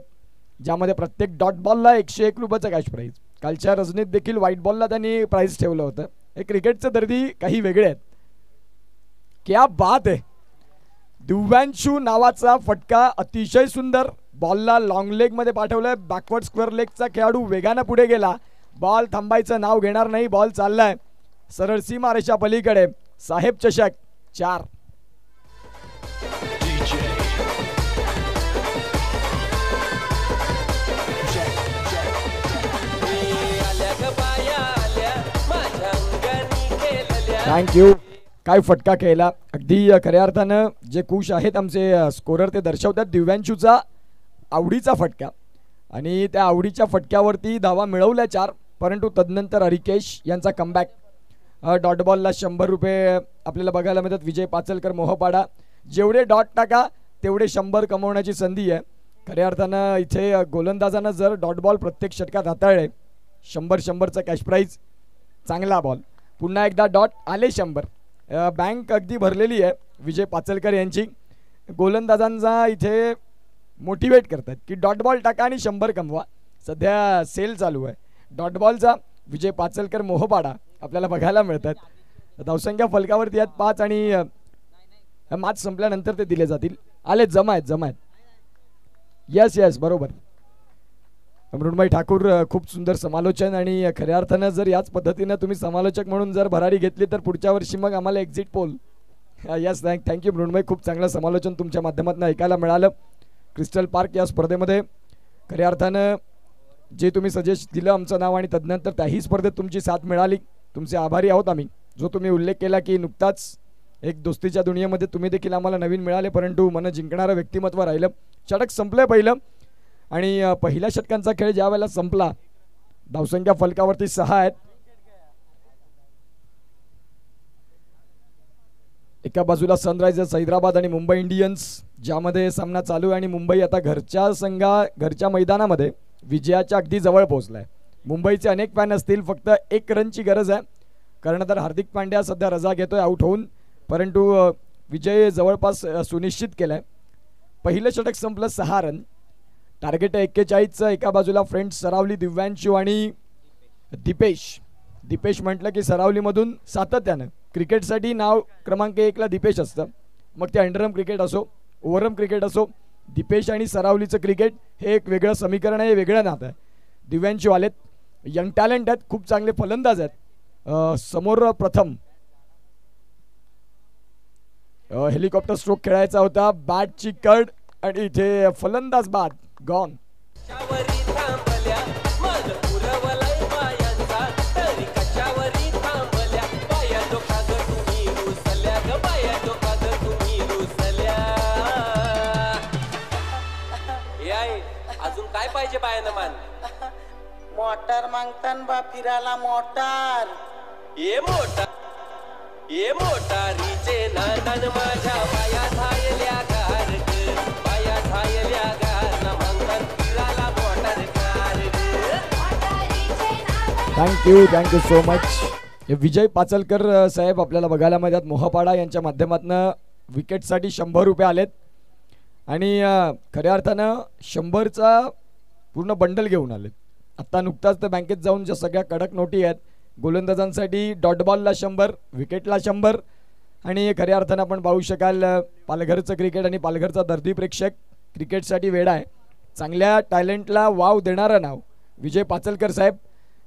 ज्यामध्ये प्रत्येक डॉट बॉलला 101 रुपयाचं कॅश प्राईज. कालच्या रजनीत देखील व्हाईट बॉलला त्यांनी प्राईज ठेवलं होतं. हे क्रिकेटचे दर्दी काही वेगळे आहेत. क्या बात आहे. दिव्यांशू नावाचा फटका अतिशय सुंदर. बॉलला लॉंग लेग मध्ये पाठवलंय. बॅकवर्ड स्क्वेअर लेगचा खेळाडू वेगानं पुढे गेला. बॉल थांबायचं नाव घेणार नाही. बॉल चाललाय सरळ सीमारेषा पलीकडे. साहेब चषक 4. थँक्यू. काय फटका खेळला. अगदी खऱ्या अर्थानं जे खुश आहेत आमचे स्कोरर ते दर्शवतात दिव्यांशूचा आवडीचा फटका, आणि त्या आवडीच्या फटक्यावरती धावा मिळवल्या 4. परंतु तदनंतर हरिकेश यांचा कमबॅक. डॉट बॉलला 100 रुपये आपल्याला बघायला मिळतात. विजय पाचलकर मोहपाडा. जेवढे डॉट टाका तेवढे 100 कमवण्याची संधी आहे. खऱ्या अर्थानं इथे गोलंदाजानं जर डॉट बॉल प्रत्येक षटकात हाताळले 100चा कॅश प्राईज. चांगला बॉल. पुन्हा एकदा डॉट आले 100. बँक अगदी भरलेली आहे विजय पाचलकर यांची. गोलंदाजांचा इथे मोटिवेट करतात की डॉट बॉल टाका आणि 100 कमवा. सध्या सेल चालू आहे डॉट बॉलचा. विजय पाचलकर मोहपाडा आपल्याला बघायला मिळतात. धावसंख्या फलकावरती आहेत 5 आणि मॅच संपल्यानंतर ते दिले जातील. आले जमा आहेत. येस बरोबर. मृण्मयी ठाकूर खूप सुंदर समालोचन. आणि खऱ्या अर्थानं जर याच पद्धतीनं तुम्ही समालोचक म्हणून जर भरारी घेतली तर पुढच्या वर्षी मग आम्हाला exit poll. Yes thank you Mrunmayi. खूप चांगलं समालोचन तुमच्या माध्यमातून ऐकायला मिळालं. क्रिस्टल पार्क या स्पर्धेमध्ये खऱ्या अर्थानं जे तुम्ही सजेस्ट दिलं आमचं नाव आणि तदनंतर त्याही स्पर्धेत तुमची साथ मिळाली. तुमचे आभारी आहोत आम्ही. जो तुम्ही उल्लेख केला की नुकताच एक दोस्तीच्या दुनियेमध्ये तुम्ही देखील आम्हाला नवीन मिळाले, परंतु मन जिंकणारं व्यक्तिमत्व राहिलं. षटक संपलं पहिलं आणि पहिल्या षटकांचा खेळ ज्या वेळेला संपला धावसंख्या फलकावरती 6 आहेत. एका बाजूला सनरायझर्स हैदराबाद आणि मुंबई इंडियन्स ज्यामध्ये सामना चालू आहे आणि मुंबई आता घरच्या मैदानामध्ये विजयाच्या अगदी जवळ पोहोचलाय. मुंबईचे अनेक फॅन असतील. फक्त 1 रनची गरज आहे. कर्णधार हार्दिक पांड्या सध्या रजा घेतोय आउट होऊन, परंतु विजय जवळपास सुनिश्चित केलाय. पहिलं षटक संपलं 6 रन. टार्गेट 41चं. एका बाजूला फ्रेंड्स सरावली दिव्यांशू आणि दीपेश म्हटलं की सरावलीमधून सातत्यानं क्रिकेटसाठी नाव क्रमांक 1ला दीपेश असतं. मग ते अंडरआर्म क्रिकेट असो ओव्हरआर्म क्रिकेट असो, दीपेश आणि सरावलीचं क्रिकेट हे एक वेगळं समीकरण आहे, वेगळं नातं आहे. दिव्यांशू आलेत. यंग टॅलेंट आहेत. खूप चांगले फलंदाज आहेत. समोर प्रथम हेलिकॉप्टर स्ट्रोक खेळायचा होता. बॅटची कड आणि इथे फलंदाज बाद गॉन. अजून काय पाहिजे बायानं मान? मोटार मागतान बा फिरायला मोटार. ये मोटारीचे नादान माझ्या पाया थायल्या गार ग, पाया थायल्या गार ना मागतान फिरायला मोटार कार ग. Thank you so much. Vijay Pachalkar साहेब आपल्याला बघायला मिळतात. मोहपाडा यांच्या माध्यमातून विकेटसाठी 100 रुपये आलेत आणि खऱ्या अर्थानं 100चा पूर्ण बंडल घेऊन आलेत. आत्ता नुकताच तर बँकेत जाऊन ज्या सगळ्या कडक नोटी आहेत गोलंदाजांसाठी डॉट बॉलला 100, विकेटला 100 आणि खऱ्या अर्थानं आपण पाहू शकाल पालघरचं क्रिकेट आणि पालघरचा दर्दी प्रेक्षक क्रिकेटसाठी वेडा आहे. चांगल्या टॅलेंटला वाव देणारं नाव विजय पाचलकर साहेब,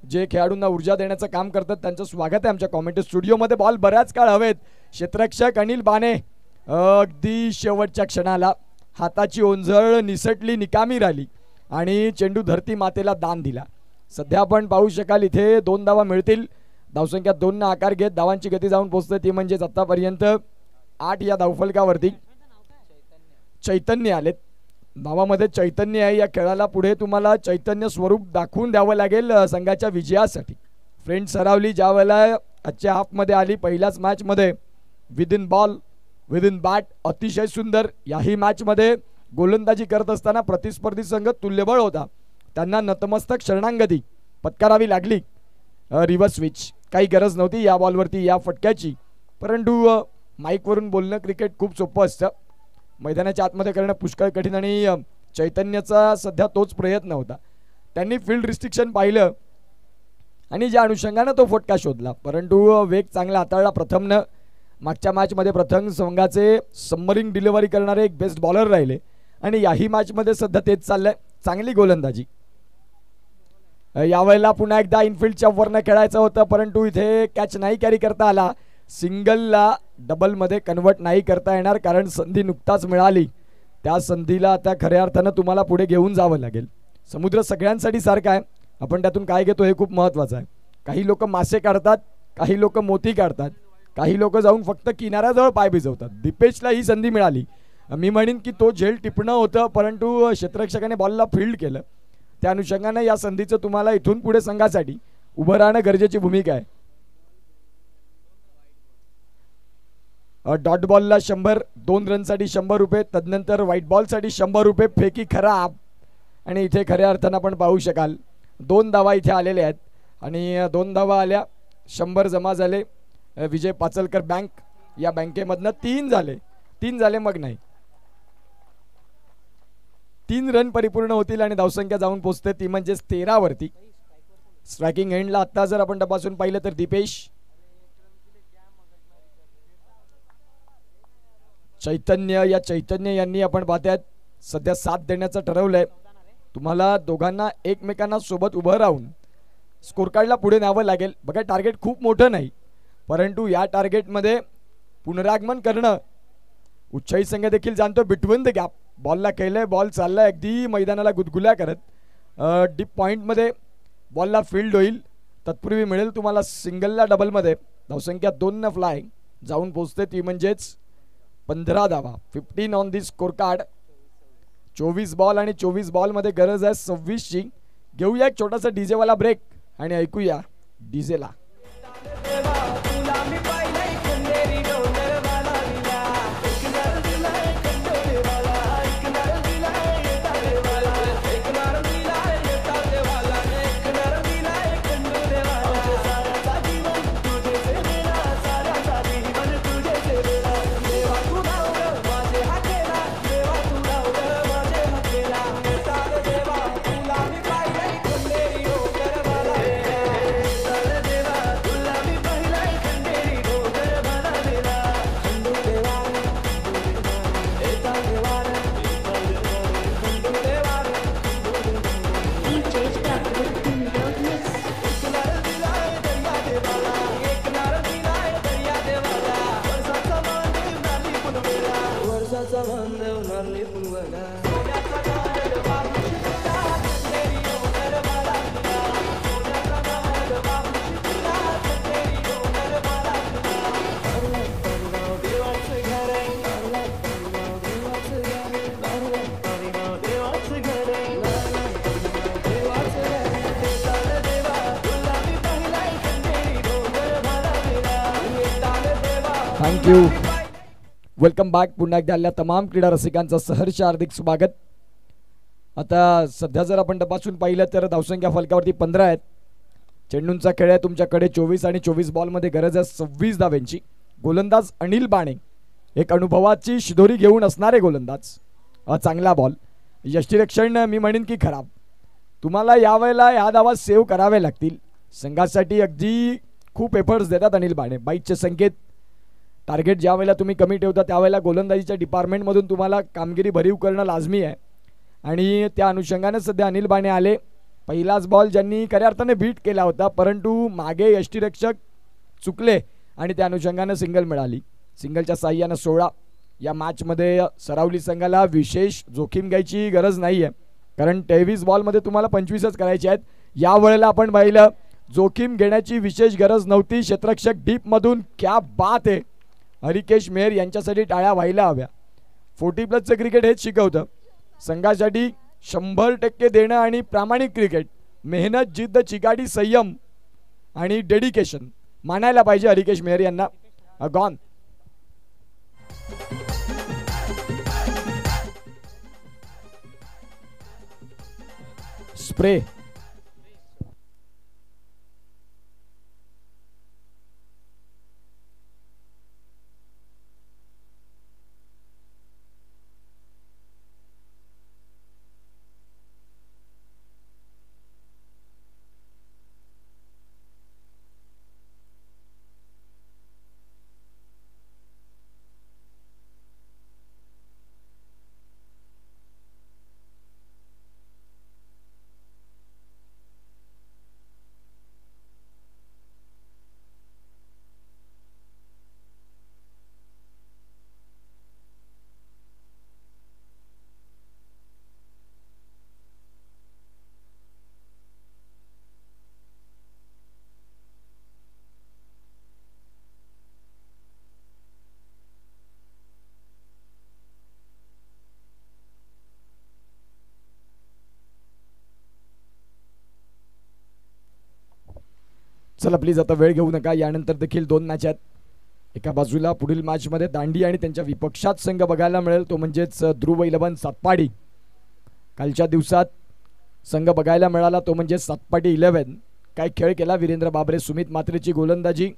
जे खेळाडूंना ऊर्जा देण्याचं काम करतात. त्यांचं स्वागत आहे आमच्या कॉमेंट्री स्टुडिओमध्ये. बॉल बऱ्याच काळ हवेत. क्षेत्ररक्षक अनिल बाने अगदी शेवटच्या क्षणाला हाताची ओंजळ निसटली, निकामी राहिली आणि चेंडू धरती मातेला दान दिला. सध्या आपण पाहू शकाल इथे 2 धावा मिळतील. धावसंख्या 2 आकार घेत धावांची गती जाऊन पोहोचते ती म्हणजेच आतापर्यंत 8 या धावफलकावरती चैतन्य आलेत. नावामध्ये चैतन्य आहे. या खेळाला पुढे तुम्हाला चैतन्य स्वरूप दाखवून द्यावं लागेल संघाच्या विजयासाठी. फ्रेंड सरावली ज्या वेळेला आजच्या हाफमध्ये आली पहिल्याच मॅचमध्ये विदिन बॉल विदिन बॅट अतिशय सुंदर. याही मॅचमध्ये गोलंदाजी करत असताना प्रतिस्पर्धी संघ तुल्यबळ होता. त्यांना नतमस्तक शरणांगती पत्करावी लागली. रिव्हर्स स्विच काही गरज नव्हती या बॉलवरती या फटक्याची, परंतु माईकवरून बोलणं क्रिकेट खूप सोपं असतं, मैदानाच्या आतमध्ये करणं पुष्कळ कठीण आणि चैतन्याचा सध्या तोच प्रयत्न होता. त्यांनी फील्ड रिस्ट्रिक्शन पाहिलं आणि ज्या अनुषंगानं तो फटका शोधला, परंतु वेग चांगला हाताळला प्रथमनं. मागच्या मॅचमध्ये प्रथम संघाचे सबमरिंग डिलिव्हरी करणारे एक बेस्ट बॉलर राहिले आणि याही मॅचमध्ये सध्या तेच चाललंय. चांगली गोलंदाजी. यावेळेला पुन्हा एकदा इनफिल्डच्या वरनं खेळायचं होतं, परंतु इथे कॅच नाही कॅरी करता आला. सिंगलला डबलमध्ये कन्वर्ट नाही करता येणार, कारण संधी नुकताच मिळाली. त्या संधीला आता खऱ्या अर्थानं तुम्हाला पुढे घेऊन जावं लागेल. समुद्र सगळ्यांसाठी सारखा आहे, आपण त्यातून काय घेतो हे खूप महत्त्वाचं आहे. काही लोक मासे काढतात, काही लोक मोती काढतात, काही लोक जाऊन फक्त किनाऱ्याजवळ पाय भिजवतात. दीपेशला ही संधी मिळाली. मी म्हणेन की तो झेल टिपणं होतं, परंतु क्षेत्ररक्षकाने बॉलला फील्ड केलं. त्या अनुषंगाने या संधीचं तुम्हाला इथून पुढे संघासाठी उभं राहणं गरजेची भूमिका आहे. डॉट बॉलला 100, 2 रनसाठी 100 रुपये, तदनंतर व्हाईट बॉलसाठी 100 रुपये. फेकी खराब. आणि इथे खऱ्या अर्थानं आपण पाहू शकाल 2 धावा इथे आलेल्या आहेत आणि 2 धावा आल्या, 100 जमा झाले. विजय पाचलकर बँक या बँकेमधनं 3 झाले मग नाही 3 रन परिपूर्ण होतील आणि धावसंख्या जाऊन पोहोचते ती म्हणजे 13 वरती. स्ट्रायकिंग एंडला आता जर आपण तपासून पाहिलं तर दीपेश, चैतन्य यांनी आपण पाहतायत सध्या साथ देण्याचं ठरवलंय. तुम्हाला दोघांना एकमेकांना सोबत उभं राहून स्कोर कार्डला पुढे न्यावं लागेल. बघा टार्गेट खूप मोठं नाही, परंतु या टार्गेटमध्ये पुनरागमन करणं उच्चाई संघ देखील जाणतो. बिटवीन द गॅप बॉलला केलंय, बॉल चाललाय अगदी मैदानाला गुदगुल्या करत. डीप पॉईंटमध्ये बॉलला फील्ड होईल, तत्पूर्वी मिळेल तुम्हाला सिंगलला डबलमध्ये. धावसंख्या 2 न फ्लाय जाऊन पोहोचते ती म्हणजेच 15 धावा. 15 on the score card. 24 ball आणि 24 बॉलमध्ये गरज आहे 26ची. घेऊया एक छोटासा डीजेवाला ब्रेक आणि ऐकूया डीजेला. थँक्यू. Welcome back. पुन्हा एकदा आलेल्या तमाम क्रीडा रसिकांचं सहर्ष हार्दिक स्वागत. आता सध्या जर आपण तपासून पाहिलं तर धावसंख्या फलकावरती 15 आहेत. चेंडूंचा खेळ आहे तुमच्याकडे 24 आणि 24 बॉलमध्ये गरज आहे 26 धाव्यांची. गोलंदाज अनिल बाणे, एक अनुभवाची शिदोरी घेऊन असणारे गोलंदाज. चांगला बॉल. यष्टिरक्षण मी म्हणेन की खराब. तुम्हाला यावेळेला ह्या धावा सेव्ह करावे लागतील. संघासाठी अगदी खूप एफर्ट्स देतात अनिल बाणे. बाईटचे संकेत. टार्गेट ज्या वेळेला तुम्ही कमी ठेवता त्यावेळेला गोलंदाजीच्या डिपार्टमेंटमधून तुम्हाला कामगिरी भरीव करणं लाजमी आहे आणि त्या अनुषंगाने सध्या अनिल बाणे आले. पहिलाच बॉल ज्यांनी खऱ्या अर्थाने बीट केला होता, परंतु मागे यष्टिरक्षक चुकले आणि त्या अनुषंगाने सिंगल मिळाली. सिंगलच्या साह्यानं 16. या मॅचमध्ये सरावली संघाला विशेष जोखीम घ्यायची गरज नाही आहे, कारण 23 बॉलमध्ये तुम्हाला 25च करायचे आहेत. या वेळेला आपण पाहिलं जोखीम घेण्याची विशेष गरज नव्हती. क्षेत्ररक्षक डीपमधून क्या बात आहे. हरिकेश मेहर यांच्यासाठी टाळ्या व्हायला हव्या. 40+ क्रिकेट हेच शिकवतं. संघासाठी 100% देणं आणि प्रामाणिक क्रिकेट, मेहनत, जिद्द, चिकाटी, संयम आणि डेडिकेशन मानायला पाहिजे हरिकेश मेहर यांना. गॉन. स्प्रे. चला प्लीज आता वेळ घेऊ नका. यानंतर देखील 2 मॅच आहेत. एका बाजूला पुढील मॅचमध्ये दांडी आणि त्यांच्या विपक्षात संघ बघायला मिळेल, तो म्हणजेच ध्रुव 11 सातपाडी. कालच्या दिवसात संघ बघायला मिळाला तो म्हणजे सातपाडी 11. काय खेळ केला वीरेंद्र बाबरे. सुमित मात्रेची गोलंदाजी,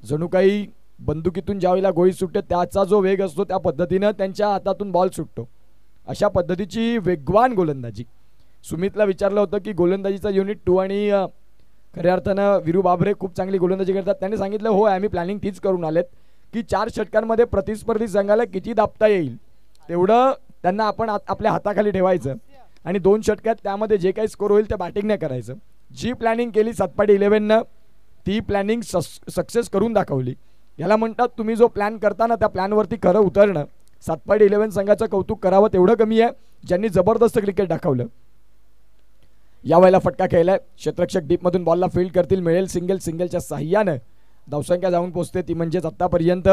जणू काही बंदुकीतून ज्यावेळेला गोळी सुटते त्याचा जो वेग असतो त्या पद्धतीनं त्यांच्या हातातून बॉल सुटतो, अशा पद्धतीची वेगवान गोलंदाजी. सुमितला विचारलं होतं की गोलंदाजीचा युनिट 2 आणि खऱ्या अर्थानं वीरू बाबरे खूप चांगली गोलंदाजी करतात. त्याने सांगितलं हो आम्ही प्लॅनिंग तीच करून आलेत की 4 षटकांमध्ये प्रतिस्पर्धी संघाला किती दाबता येईल तेवढं त्यांना आपण आपल्या हाताखाली ठेवायचं आणि 2 षटकात त्यामध्ये जे काही स्कोर होईल ते बॅटिंगने करायचं. जी प्लॅनिंग केली सातपाडी 11नं ती प्लॅनिंग सक्सेस करून दाखवली. याला म्हणतात तुम्ही जो प्लॅन करता ना त्या प्लॅनवरती खरं उतरणं. सातपाडी 11 संघाचं कौतुक करावं तेवढं कमी आहे ज्यांनी जबरदस्त क्रिकेट दाखवलं. यावेळेला फटका खेळलाय. क्षेत्ररक्षक डीपमधून बॉलला फील्ड करतील. मिळेल सिंगलच्या साह्यानं धावसंख्या जाऊन पोहोचते ती म्हणजेच आतापर्यंत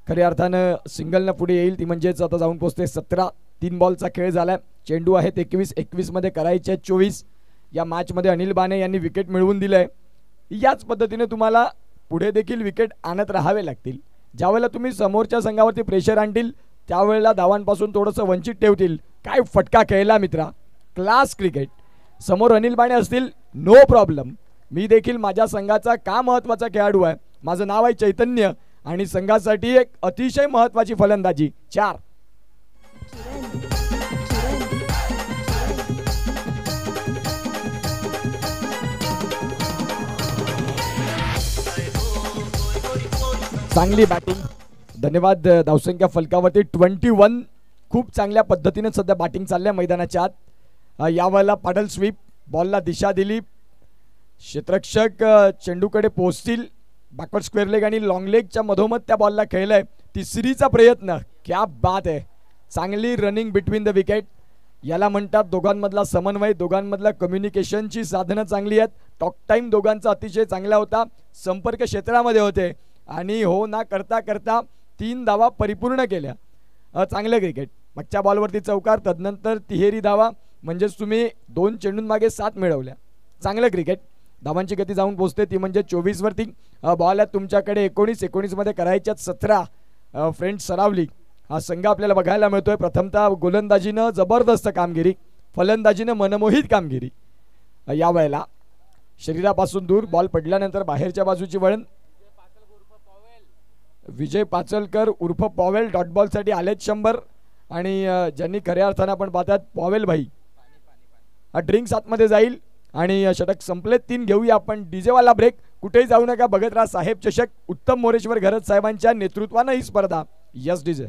खऱ्या अर्थानं सिंगलनं पुढे येईल ती म्हणजेच आता जाऊन पोहोचते 17. 3 बॉलचा खेळ झालाय. चेंडू आहेत 21 मध्ये करायचे 24. या मॅचमध्ये अनिल बाने यांनी विकेट मिळवून दिलंय. याच पद्धतीने तुम्हाला पुढे देखील विकेट आणत राहावे लागतील. ज्यावेळेला तुम्ही समोरच्या संघावरती प्रेशर आणतील त्यावेळेला धावांपासून थोडंसं वंचित ठेवतील. काय फटका खेळला मित्रा, क्लास क्रिकेट. समोर अनिल बाणे असतील नो प्रॉब्लेम, मी देखील माझ्या संघाचा का महत्त्वाचा खेळाडू आहे, माझं नाव आहे चैतन्य आणि संघासाठी एक अतिशय महत्त्वाची फलंदाजी. 4. चांगली बॅटिंग. धन्यवाद. धावसंख्या फलकावरती 21. खूप चांगल्या पद्धतीने सध्या बॅटिंग चालल्या मैदानाच्या आत. यावेळेला पाडल स्वीप, बॉलला दिशा दिली. क्षेत्ररक्षक चेंडूकडे पोहोचतील. बॅकवर्ड स्क्वेअर लेग आणि लॉंग लेगच्या मधोमध त्या बॉलला खेळलाय. तिसरीचा प्रयत्न, क्या बात आहे. चांगली रनिंग बिटवीन द विकेट. याला म्हणतात दोघांमधला समन्वय, दोघांमधला कम्युनिकेशनची साधनं चांगली आहेत. टॉक टाइम दोघांचा अतिशय चांगला होता. संपर्क क्षेत्रामध्ये होते आणि हो ना करता करता 3 धावा परिपूर्ण केल्या. चांगलं क्रिकेट. मागच्या बॉलवरती चौकार, तदनंतर तिहेरी धावा, म्हणजेच तुम्ही 2 चेंडूंमागे 7 मिळवल्या. चांगलं क्रिकेट. धावांची गती जाऊन पोहोचते ती म्हणजे 24 वरती. बॉल आहे तुमच्याकडे 19 मध्ये करायच्यात 17. फ्रेंड सरावली हा संघ आपल्याला बघायला मिळतोय. प्रथमतः गोलंदाजीनं जबरदस्त कामगिरी, फलंदाजीनं मनमोहित कामगिरी. यावेळेला शरीरापासून दूर बॉल पडल्यानंतर बाहेरच्या बाजूची वळण. विजय पाचलकर उर्फ पॉवेल डॉट बॉल साठी आलेत 100 आणि ज्यांनी खऱ्या अर्थानं आपण पाहतात पॉवेल भाई हा ड्रिंक्स आतमध्ये जाईल आणि षटक संपले. 3 घेऊया आपण डीजेवाला ब्रेक. कुठेही जाऊ नका, बघत राहा साहेब चषक. उत्तम मोरेश्वर घरत साहेबांच्या नेतृत्वानं ही स्पर्धा. Yes DJ.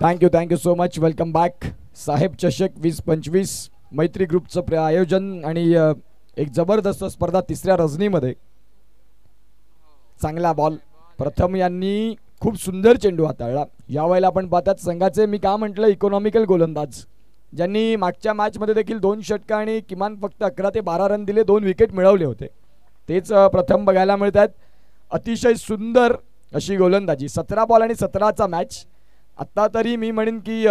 Thank you so much. Welcome back. साहेब चषक 2025 मैत्री ग्रुपचं आयोजन आणि एक जबरदस्त स्पर्धा 3ऱ्या रजनीमध्ये. चांगला बॉल. प्रथम यांनी खूप सुंदर चेंडू हाताळला. यावेळेला आपण पाहतात संघाचे मी का म्हटलं इकॉनॉमिकल गोलंदाज, ज्यांनी मागच्या मॅचमध्ये देखील 2 षटकं आणि किमान फक्त 11 ते 12 रन दिले, 2 विकेट मिळवले होते, तेच प्रथम बघायला मिळतात. अतिशय सुंदर अशी गोलंदाजी. 17 बॉल आणि 17चा मॅच. आत्ता तरी मी म्हणेन की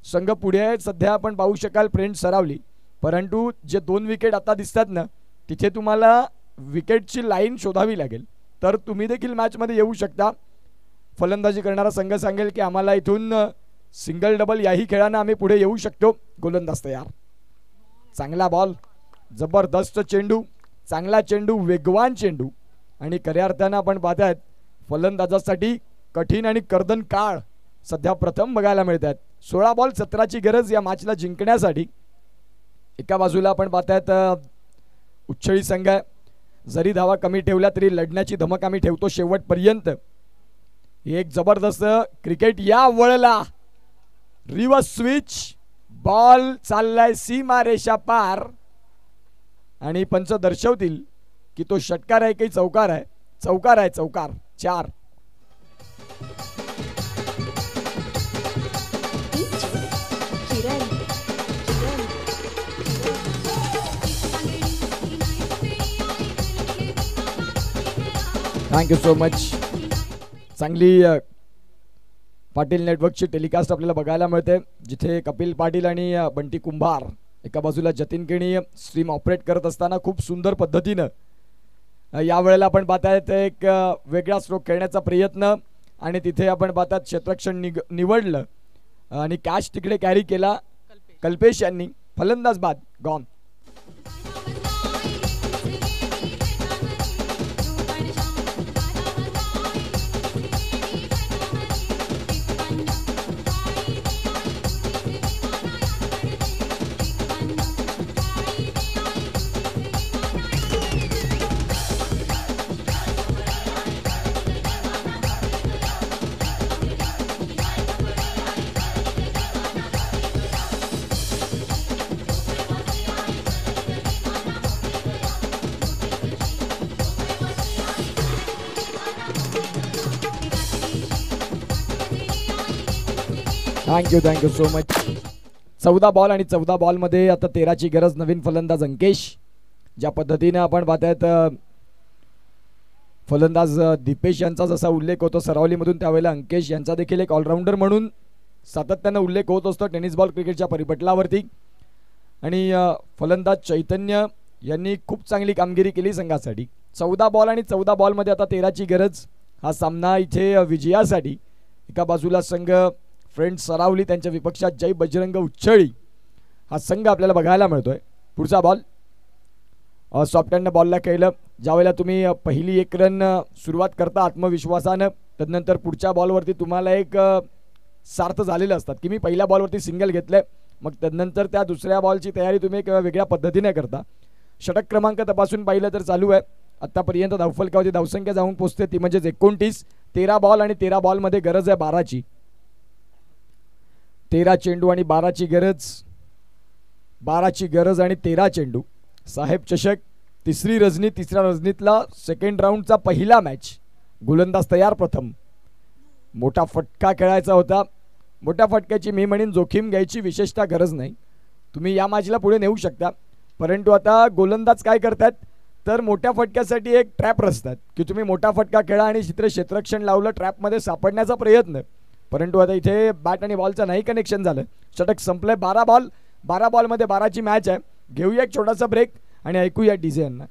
संघ पुढे आहे. सध्या आपण पाहू शकाल फ्रेंड्स सरावली, परंतु जे 2 विकेट आता दिसतात ना तिथे तुम्हाला विकेटची लाईन शोधावी लागेल तर तुम्ही देखील मॅचमध्ये येऊ शकता. फलंदाजी करणारा संघ सांगेल की आम्हाला इथून सिंगल डबल याही खेळानं आम्ही पुढे येऊ शकतो. गोलंदाज तयार. चांगला बॉल, जबरदस्त चेंडू, चांगला चेंडू, वेगवान चेंडू आणि खऱ्या अर्थानं आपण पाहतायत फलंदाजासाठी कठीण आणि कर्दन काळ सध्या प्रथम बघायला मिळतात. 16 बॉल 17ची गरज या मॅचला जिंकण्यासाठी. एका बाजूला आपण पाहतायत उच्छळी संघ आहे. जरी धावा कमी ठेवल्या तरी लढण्याची धमक आम्ही ठेवतो शेवटपर्यंत. एक जबरदस्त क्रिकेट या वळला, रिव्हर्स स्विच, बॉल चाललाय सीमा रेषा पार आणि पंच दर्शवतील की तो षटकार आहे की चौकार आहे. चौकार आहे, चौकार. 4. Thank you so much. चांगली पाटील नेटवर्कची टेलिकास्ट आपल्याला बघायला मिळते जिथे कपिल पाटील आणि बंटी कुंभार एका बाजूला जतीन केणी स्ट्रीम ऑपरेट करत असताना खूप सुंदर पद्धतीनं यावेळेला आपण पाहतायत एक वेगळा स्ट्रोक खेळण्याचा प्रयत्न आणि तिथे आपण पाहतात क्षेत्ररक्षण निवडलं आणि कॅच तिकडे कॅरी केला कल्पेश यांनी. फलंदाज बाद, gone. Thank you so much. 14 ball आणि 14 बॉलमध्ये आता 13ची गरज. नवीन फलंदाज अंकेश. ज्या पद्धतीने आपण पाहतायत फलंदाज दीपेश यांचा जसा उल्लेख होतो सरावलीमधून त्यावेळेला अंकेश यांचा देखील एक ऑलराऊंडर म्हणून सातत्यानं उल्लेख होत असतो टेनिस बॉल क्रिकेटच्या परिपटलावरती. आणि फलंदाज चैतन्य यांनी खूप चांगली कामगिरी केली संघासाठी. 14 बॉल आणि 14 बॉलमध्ये आता 13ची गरज. हा सामना इथे विजयासाठी. एका बाजूला संघ फ्रेंड्स सरावली, त्यांच्या विपक्षात जय बजरंग उच्छळी हा संघ आपल्याला बघायला मिळतोय. पुढचा बॉल सॉफ्ट हँड बॉलला खेळलं. ज्यावेळेला तुम्ही पहिली 1 रन सुरुवात करता आत्मविश्वासानं त्यानंतर पुढच्या बॉलवरती तुम्हाला एक सार्थ झालेलं असतात की मी पहिल्या बॉलवरती सिंगल घेतलंय, मग त्यानंतर त्या दुसऱ्या बॉलची तयारी तुम्ही एक वेगळ्या पद्धतीने करता. षटक क्रमांक तपासून पाहिलं तर चालू आहे आतापर्यंत. धावफलकावरती धावसंख्या जाऊन पोहोचते ती म्हणजे 29. 13 बॉल आणि 13 बॉलमध्ये गरज आहे 12ची. 13 चेंडू आणि 12ची गरज. 12ची गरज आणि 13 चेंडू. साहेब चषक तिसरी रजनी. तिसऱ्या रजनीतला सेकंड राऊंडचा पहिला मॅच. गोलंदाज तयार प्रथम. मोठा फटका खेळायचा होता. मोठ्या फटक्याची मी म्हणेन जोखीम घ्यायची विशेषतः गरज नाही. तुम्ही या मॅचला पुढे नेऊ शकता, परंतु आता गोलंदाज काय करतात तर मोठ्या फटक्यासाठी एक ट्रॅप रचतात की तुम्ही मोठा फटका खेळा आणि क्षेत्ररक्षण लावलं ट्रॅपमध्ये सापडण्याचा प्रयत्न. परंतु आता इथे बॅट आणि बॉलचं नाही कनेक्शन झालं. षटक संपलंय. 12 बॉल. 12 बॉलमध्ये 12ची मॅच आहे. घेऊया एक छोटासा ब्रेक आणि ऐकूया डीजे यांना.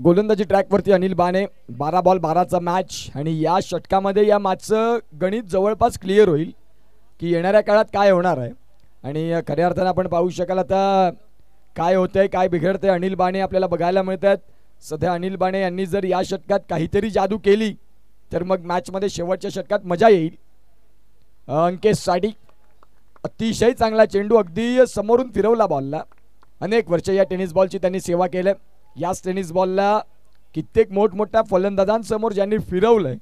गोलंदाजी ट्रॅकवरती अनिल बाणे. 12 बॉल 12चा मॅच आणि या षटकामध्ये या मॅचचं गणित जवळपास क्लिअर होईल की येणाऱ्या काळात काय होणार आहे. आणि खऱ्या अर्थानं आपण पाहू शकाल आता काय होतंय काय बिघडतंय. अनिल बाणे आपल्याला बघायला मिळत आहेत सध्या. अनिल बाणे यांनी जर या षटकात काहीतरी जादू केली तर मग मॅचमध्ये शेवटच्या षटकात मजा येईल. अंकेश साठी अतिशय चांगला चेंडू अगदी समोरून फिरवला बॉलला. अनेक वर्ष या टेनिस बॉलची त्यांनी सेवा केली. याच टेनिस बॉलला कित्येक मोठमोठ्या फलंदाजांसमोर ज्यांनी फिरवलंय.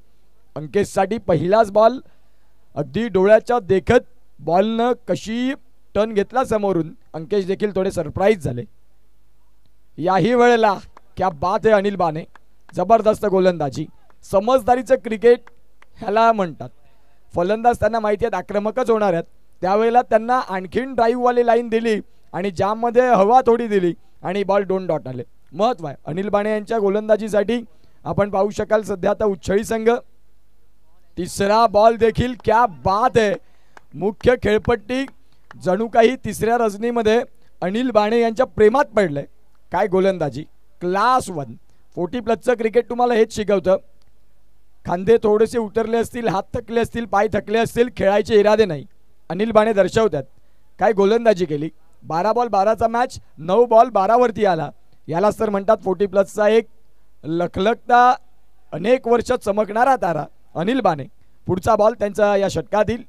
अंकेशसाठी पहिलाच बॉल अगदी डोळ्याच्या देखत बॉलनं कशी टर्न घेतला समोरून. अंकेश देखील थोडे सरप्राईज झाले. याही वेळेला क्या बात आहे अनिल बाने, जबरदस्त गोलंदाजी. समजदारीचं क्रिकेट ह्याला म्हणतात. फलंदाज त्यांना माहिती आहेत आक्रमकच होणार आहेत, त्यावेळेला त्यांना आणखीन ड्राईव्हवाली लाईन दिली आणि ज्यामध्ये हवा थोडी दिली आणि बॉल दोन डॉट आले. महत्व आहे अनिल बाणे यांच्या गोलंदाजीसाठी. आपण पाहू शकाल सध्या आता उच्छळी संघ तिसरा बॉल देखील क्या बात आहे. मुख्य खेळपट्टी जणू काही तिसऱ्या रजनीमध्ये अनिल बाणे यांच्या प्रेमात पडलंय. काय गोलंदाजी, क्लास 1. 40+ क्रिकेट तुम्हाला हेच शिकवतं. खांदे थोडेसे उतरले असतील, हात थकले असतील, पाय थकले असतील, खेळायचे इरादे नाही. अनिल बाणे दर्शवतात. काय गोलंदाजी केली. 12 बॉल 12चा मॅच, 9 बॉल 12 वरती आला. यालाच तर म्हणतात 40+ एक लखलखता अनेक वर्ष चमकणारा तारा अनिल बाणे. पुढचा बॉल त्यांचा या षटकातील.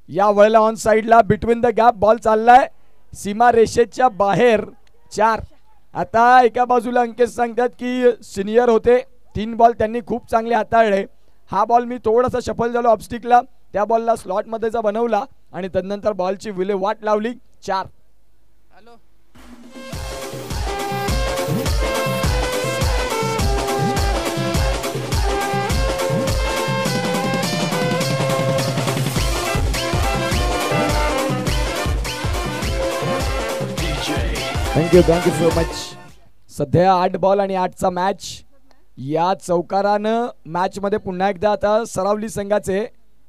या वेळेला ऑन साइडला बिटवीन द गॅप बॉल चाललाय सीमा रेषेच्या बाहेर. 4. आता एका बाजूला अंकेश सांगतात की सिनियर होते, 3 बॉल त्यांनी खूप चांगले हाताळले. हा बॉल मी थोडासा सफल झालो ऑब्स्टिकला, त्या बॉलला स्लॉटमध्येचा बनवला आणि तदनंतर बॉलची विल्हेवाट लावली. 4. Thank you so much. सध्या 8 बॉल आणि 8चा मॅच. या चौकारानं मॅच मध्ये पुन्हा एकदा आता सरावली संघाचे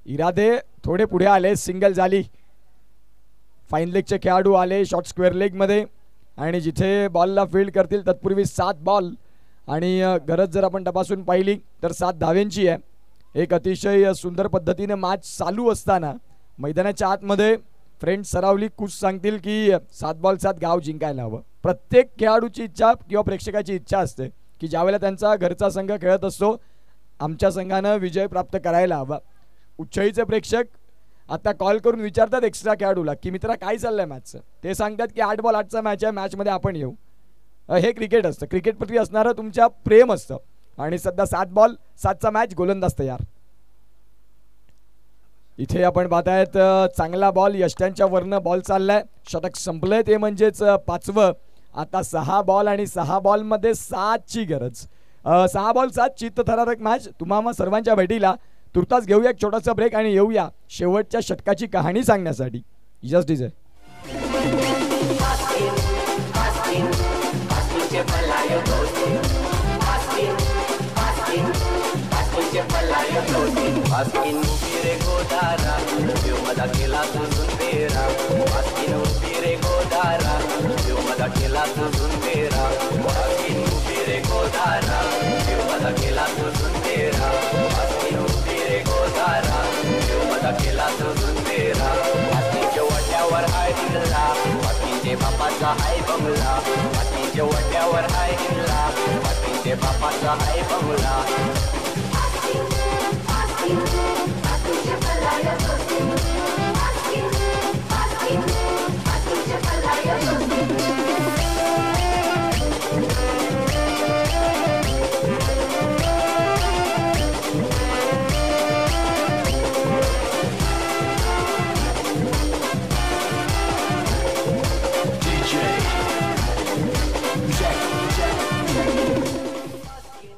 इरादे थोडे पुढे आले. सिंगल झाली. फाईन लेगचे खेळाडू आले शॉर्ट स्क्वेअर लेग मध्ये आणि जिथे बॉलला फील्ड करतील तत्पूर्वी 7 बॉल आणि गरज जर आपण तपासून पाहिली तर 7 धाव्यांची आहे. एक अतिशय सुंदर पद्धतीने मॅच चालू असताना मैदानाच्या आतमध्ये फ्रेंड सरावली कुछ सांगतील की 7 बॉल 7 गाव जिंकायला हवं. प्रत्येक खेळाडूची इच्छा किंवा प्रेक्षकाची इच्छा असते की ज्यावेळेला त्यांचा घरचा संघ खेळत असतो आमच्या संघानं विजय प्राप्त करायला हवा. उच्चईचे प्रेक्षक आता कॉल करून विचारतात एक्स्ट्रा खेळाडूला की मित्रा काय चाललंय मॅचचं. ते सांगतात की 8 बॉल 8चा मॅच आहे, मॅचमध्ये आपण येऊ. हे क्रिकेट असतं. क्रिकेटप्रती असणारं तुमच्या प्रेम असतं. आणि सध्या 7 बॉल 7चा मॅच. गोलंदाज तयार. इथे आपण पाहतायत चांगला बॉल यष्ट्यांच्या वरनं बॉल चाललाय. षटक संपलंय ते म्हणजेच 5वं. आता 6 बॉल आणि 6 बॉल मध्ये 7ची गरज. 6 बॉल 7 चित्तथरारक मॅच तुम्हा सर्वांच्या भेटीला. तुर्तास घेऊया एक छोटासा ब्रेक आणि येऊया शेवटच्या षटकाची कहाणी सांगण्यासाठी. Just DJ. Askin upire godara, yo mada kela tu sundera. Askin upire godara, yo mada kela tu sundera. Askin upire godara, yo mada kela tu sundera. Askin upire godara, yo mada kela tu sundera. Askinच्या वाट्यावर हाय हिल्ला, askinचे बापाचा हाय बंगला. askinच्या वाट्यावर हाय हिल्ला, askinचे बापाचा हाय बंगला.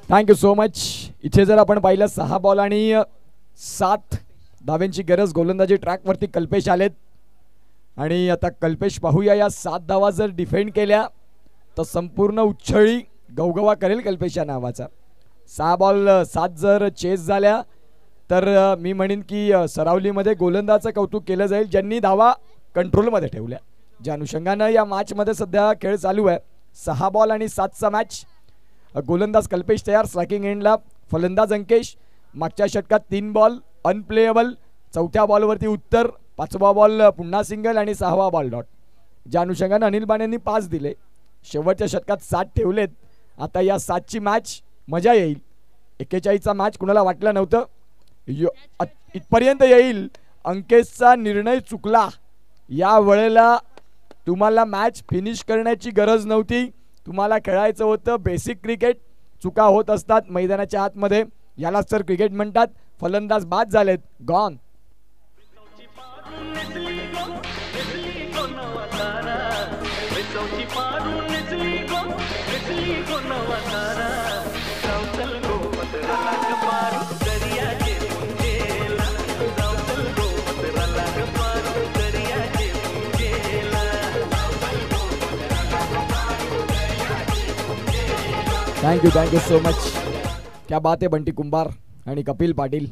Thank you so much. इथे जर आपण पाहिलं 6 बॉल आणि 7 धाव्यांची गरज. गोलंदाजी ट्रॅकवरती कल्पेश आलेत आणि आता कल्पेश पाहूया या 7 धावा जर डिफेंड केल्या तर संपूर्ण उच्छळी गवगवा करेल कल्पेश या नावाचा. 6 बॉल 7 जर चेस झाल्या तर मी म्हणेन की सरावलीमध्ये गोलंदाजाचं कौतुक केलं जाईल ज्यांनी धावा कंट्रोलमध्ये ठेवल्या. ज्या अनुषंगानं या मॅचमध्ये सध्या खेळ चालू आहे. 6 बॉल आणि 7चा मॅच. गोलंदाज कल्पेश तयार. स्ट्रायकिंग एंडला फलंदाज अंकेश. मागच्या षटकात 3 बॉल अनप्लेएबल. 4थ्या बॉलवरती उत्तर. 5वा बॉल पुन्हा सिंगल आणि 6वा बॉल डॉट. ज्या अनुषंगाने अनिल बाणे यांनी 5 दिले. शेवटच्या षटकात 7 ठेवलेत. आता या 7ची मॅच मजा येईल. 41चा मॅच कुणाला वाटलं नव्हतं इथपर्यंत येईल अंकेशचा निर्णय चुकला. या वेळेला तुम्हाला मॅच फिनिश करण्याची गरज नव्हती, तुम्हाला खेळायचं होतं बेसिक क्रिकेट. चुका होत असतात मैदानाच्या आतमध्ये, यालाच तर क्रिकेट म्हणतात. फलंदाज बाद झालेत, गॉन. Thank you so much. क्या बात आहे बंटी कुंभार आणि कपिल पाटील.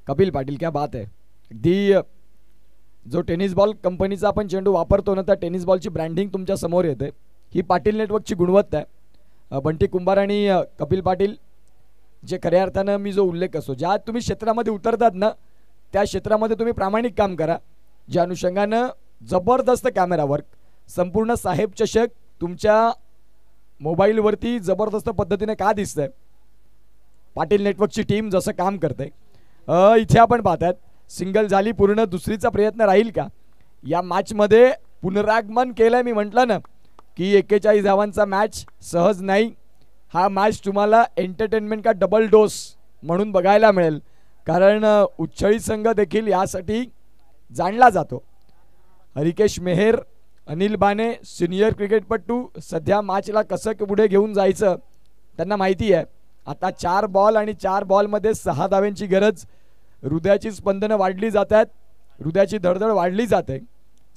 कपिल पाटील क्या बात आहे. अगदी जो टेनिस बॉल कंपनीचा आपण चेंडू वापरतो ना, त्या टेनिस बॉलची ब्रँडिंग तुमच्या समोर येते. ही पाटील नेटवर्कची गुणवत्ता आहे. बंटी कुंभार आणि कपिल पाटील, जे खऱ्या अर्थानं मी जो उल्लेख असतो, ज्या तुम्ही क्षेत्रामध्ये उतरतात ना त्या क्षेत्रामध्ये तुम्ही प्रामाणिक काम करा. ज्या अनुषंगानं जबरदस्त कॅमेरा वर्क, संपूर्ण साहेब चषक तुमच्या मोबाईलवरती जबरदस्त पद्धतीने का दिसतंय, पाटील नेटवर्कची टीम जसं काम करते. इथे आपण पाहतात सिंगल झाली पूर्ण. दुसरीचा प्रयत्न राहील का या मॅचमध्ये? पुनरागमन केलंय. मी म्हटलं ना की 41 धावांचा मॅच सहज नाही. हा मॅच तुम्हाला एंटरटेनमेंट का डबल डोस म्हणून बघायला मिळेल, कारण उच्छळी संघ देखील यासाठी जाणला जातो. हरिकेश मेहर, अनिल बाने, सिनियर क्रिकेटपटू, सध्या मॅचला कसं पुढे घेऊन जायचं त्यांना माहिती आहे. आता 4 बॉल आणि 4 बॉलमध्ये 6 धाव्यांची गरज. हृदयाची स्पंदनं वाढली जात आहेत, हृदयाची धडधड वाढली जाते.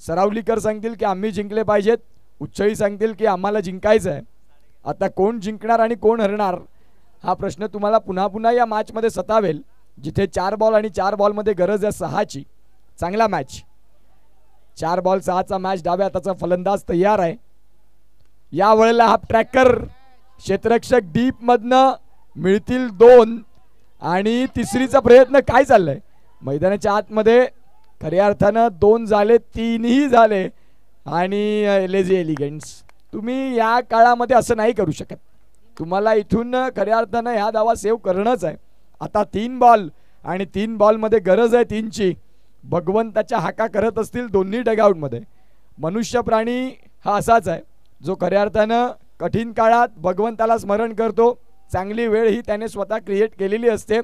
सरावलीकर सांगतील की आम्ही जिंकले पाहिजेत, उच्छळी सांगतील की आम्हाला जिंकायचं आहे. आता कोण जिंकणार आणि कोण हरणार हा प्रश्न तुम्हाला पुन्हा पुन्हा या मॅचमध्ये सतावेल, जिथे 4 बॉल आणि 4 बॉलमध्ये गरज आहे 6ची. चांगला मॅच. 4 ball 6चा match. डाव्या हाताचा फलंदाज तयार आहे. या वेळेला हा ट्रॅकर क्षेत्ररक्षक डीप मधनं मिळतील 2 आणि तिसरीचा प्रयत्न. काय चाललंय मैदानाच्या आतमध्ये? खऱ्या अर्थानं 2 झाले, 3ही झाले आणि लेझी एलिगन्स. तुम्ही या काळामध्ये असं नाही करू शकत. तुम्हाला इथून खऱ्या अर्थानं ह्या धावा सेव्ह करणंच आहे. आता 3 बॉल आणि 3 बॉलमध्ये गरज आहे 3ची. भगवंताच्या हाका करत असतील दोन्ही डगआउटमध्ये. मनुष्य प्राणी हा असाच आहे जो खऱ्या अर्थानं कठीण काळात भगवंताला स्मरण करतो. चांगली वेळ ही त्याने स्वतः क्रिएट केलेली असते.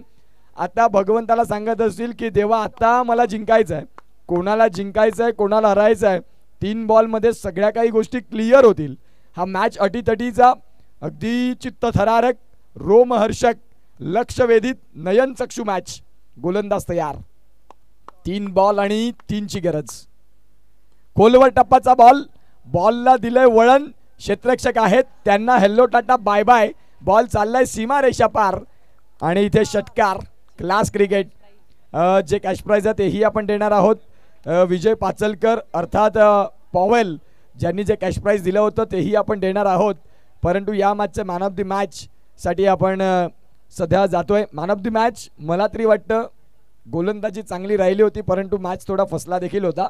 आता भगवंताला सांगत असतील की देवा आता मला जिंकायचं आहे. कोणाला जिंकायचं आहे, कोणाला हरायचं आहे, 3 बॉलमध्ये सगळ्या काही गोष्टी क्लिअर होतील. हा मॅच अटीतटीचा, अगदी चित्तथरारक, रोमहर्षक, लक्षवेधित, नयनचक्षू मॅच. गोलंदाज तयार. 3 बॉल आणि 3ची गरज. खोलवर टप्पाचा बॉल. बॉलला दिलंय वळण. क्षेत्ररक्षक आहेत त्यांना hello tata bye bye. Ball चाललाय सीमारेषा पार आणि इथे षटकार. Class cricket. जे कॅश प्राइज आहे तेही आपण देणार आहोत. विजय पाचलकर अर्थात पॉवेल ज्यांनी जे कॅश प्राइज दिलं होतं तेही आपण देणार आहोत. परंतु या मॅचचं मॅन ऑफ द मॅच साठी आपण सध्या जातोय. मॅन ऑफ द मॅच मला तरी वाटतं गोलंदाजी चांगली राहिली होती, परंतु मॅच थोडा फसला देखील होता.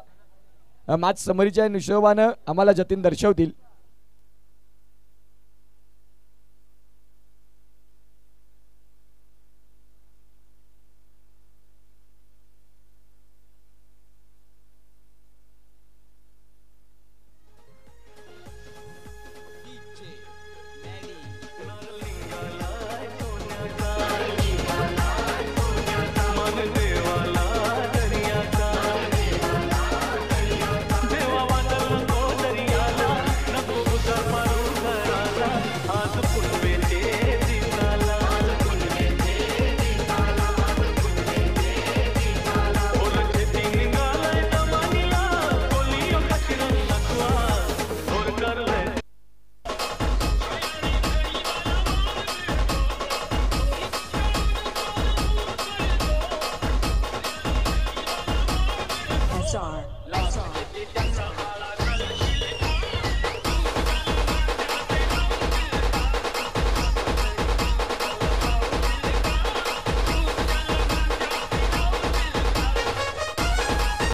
मॅच समरीच्या हिशोबानं आम्हाला जतीन दर्शवतील.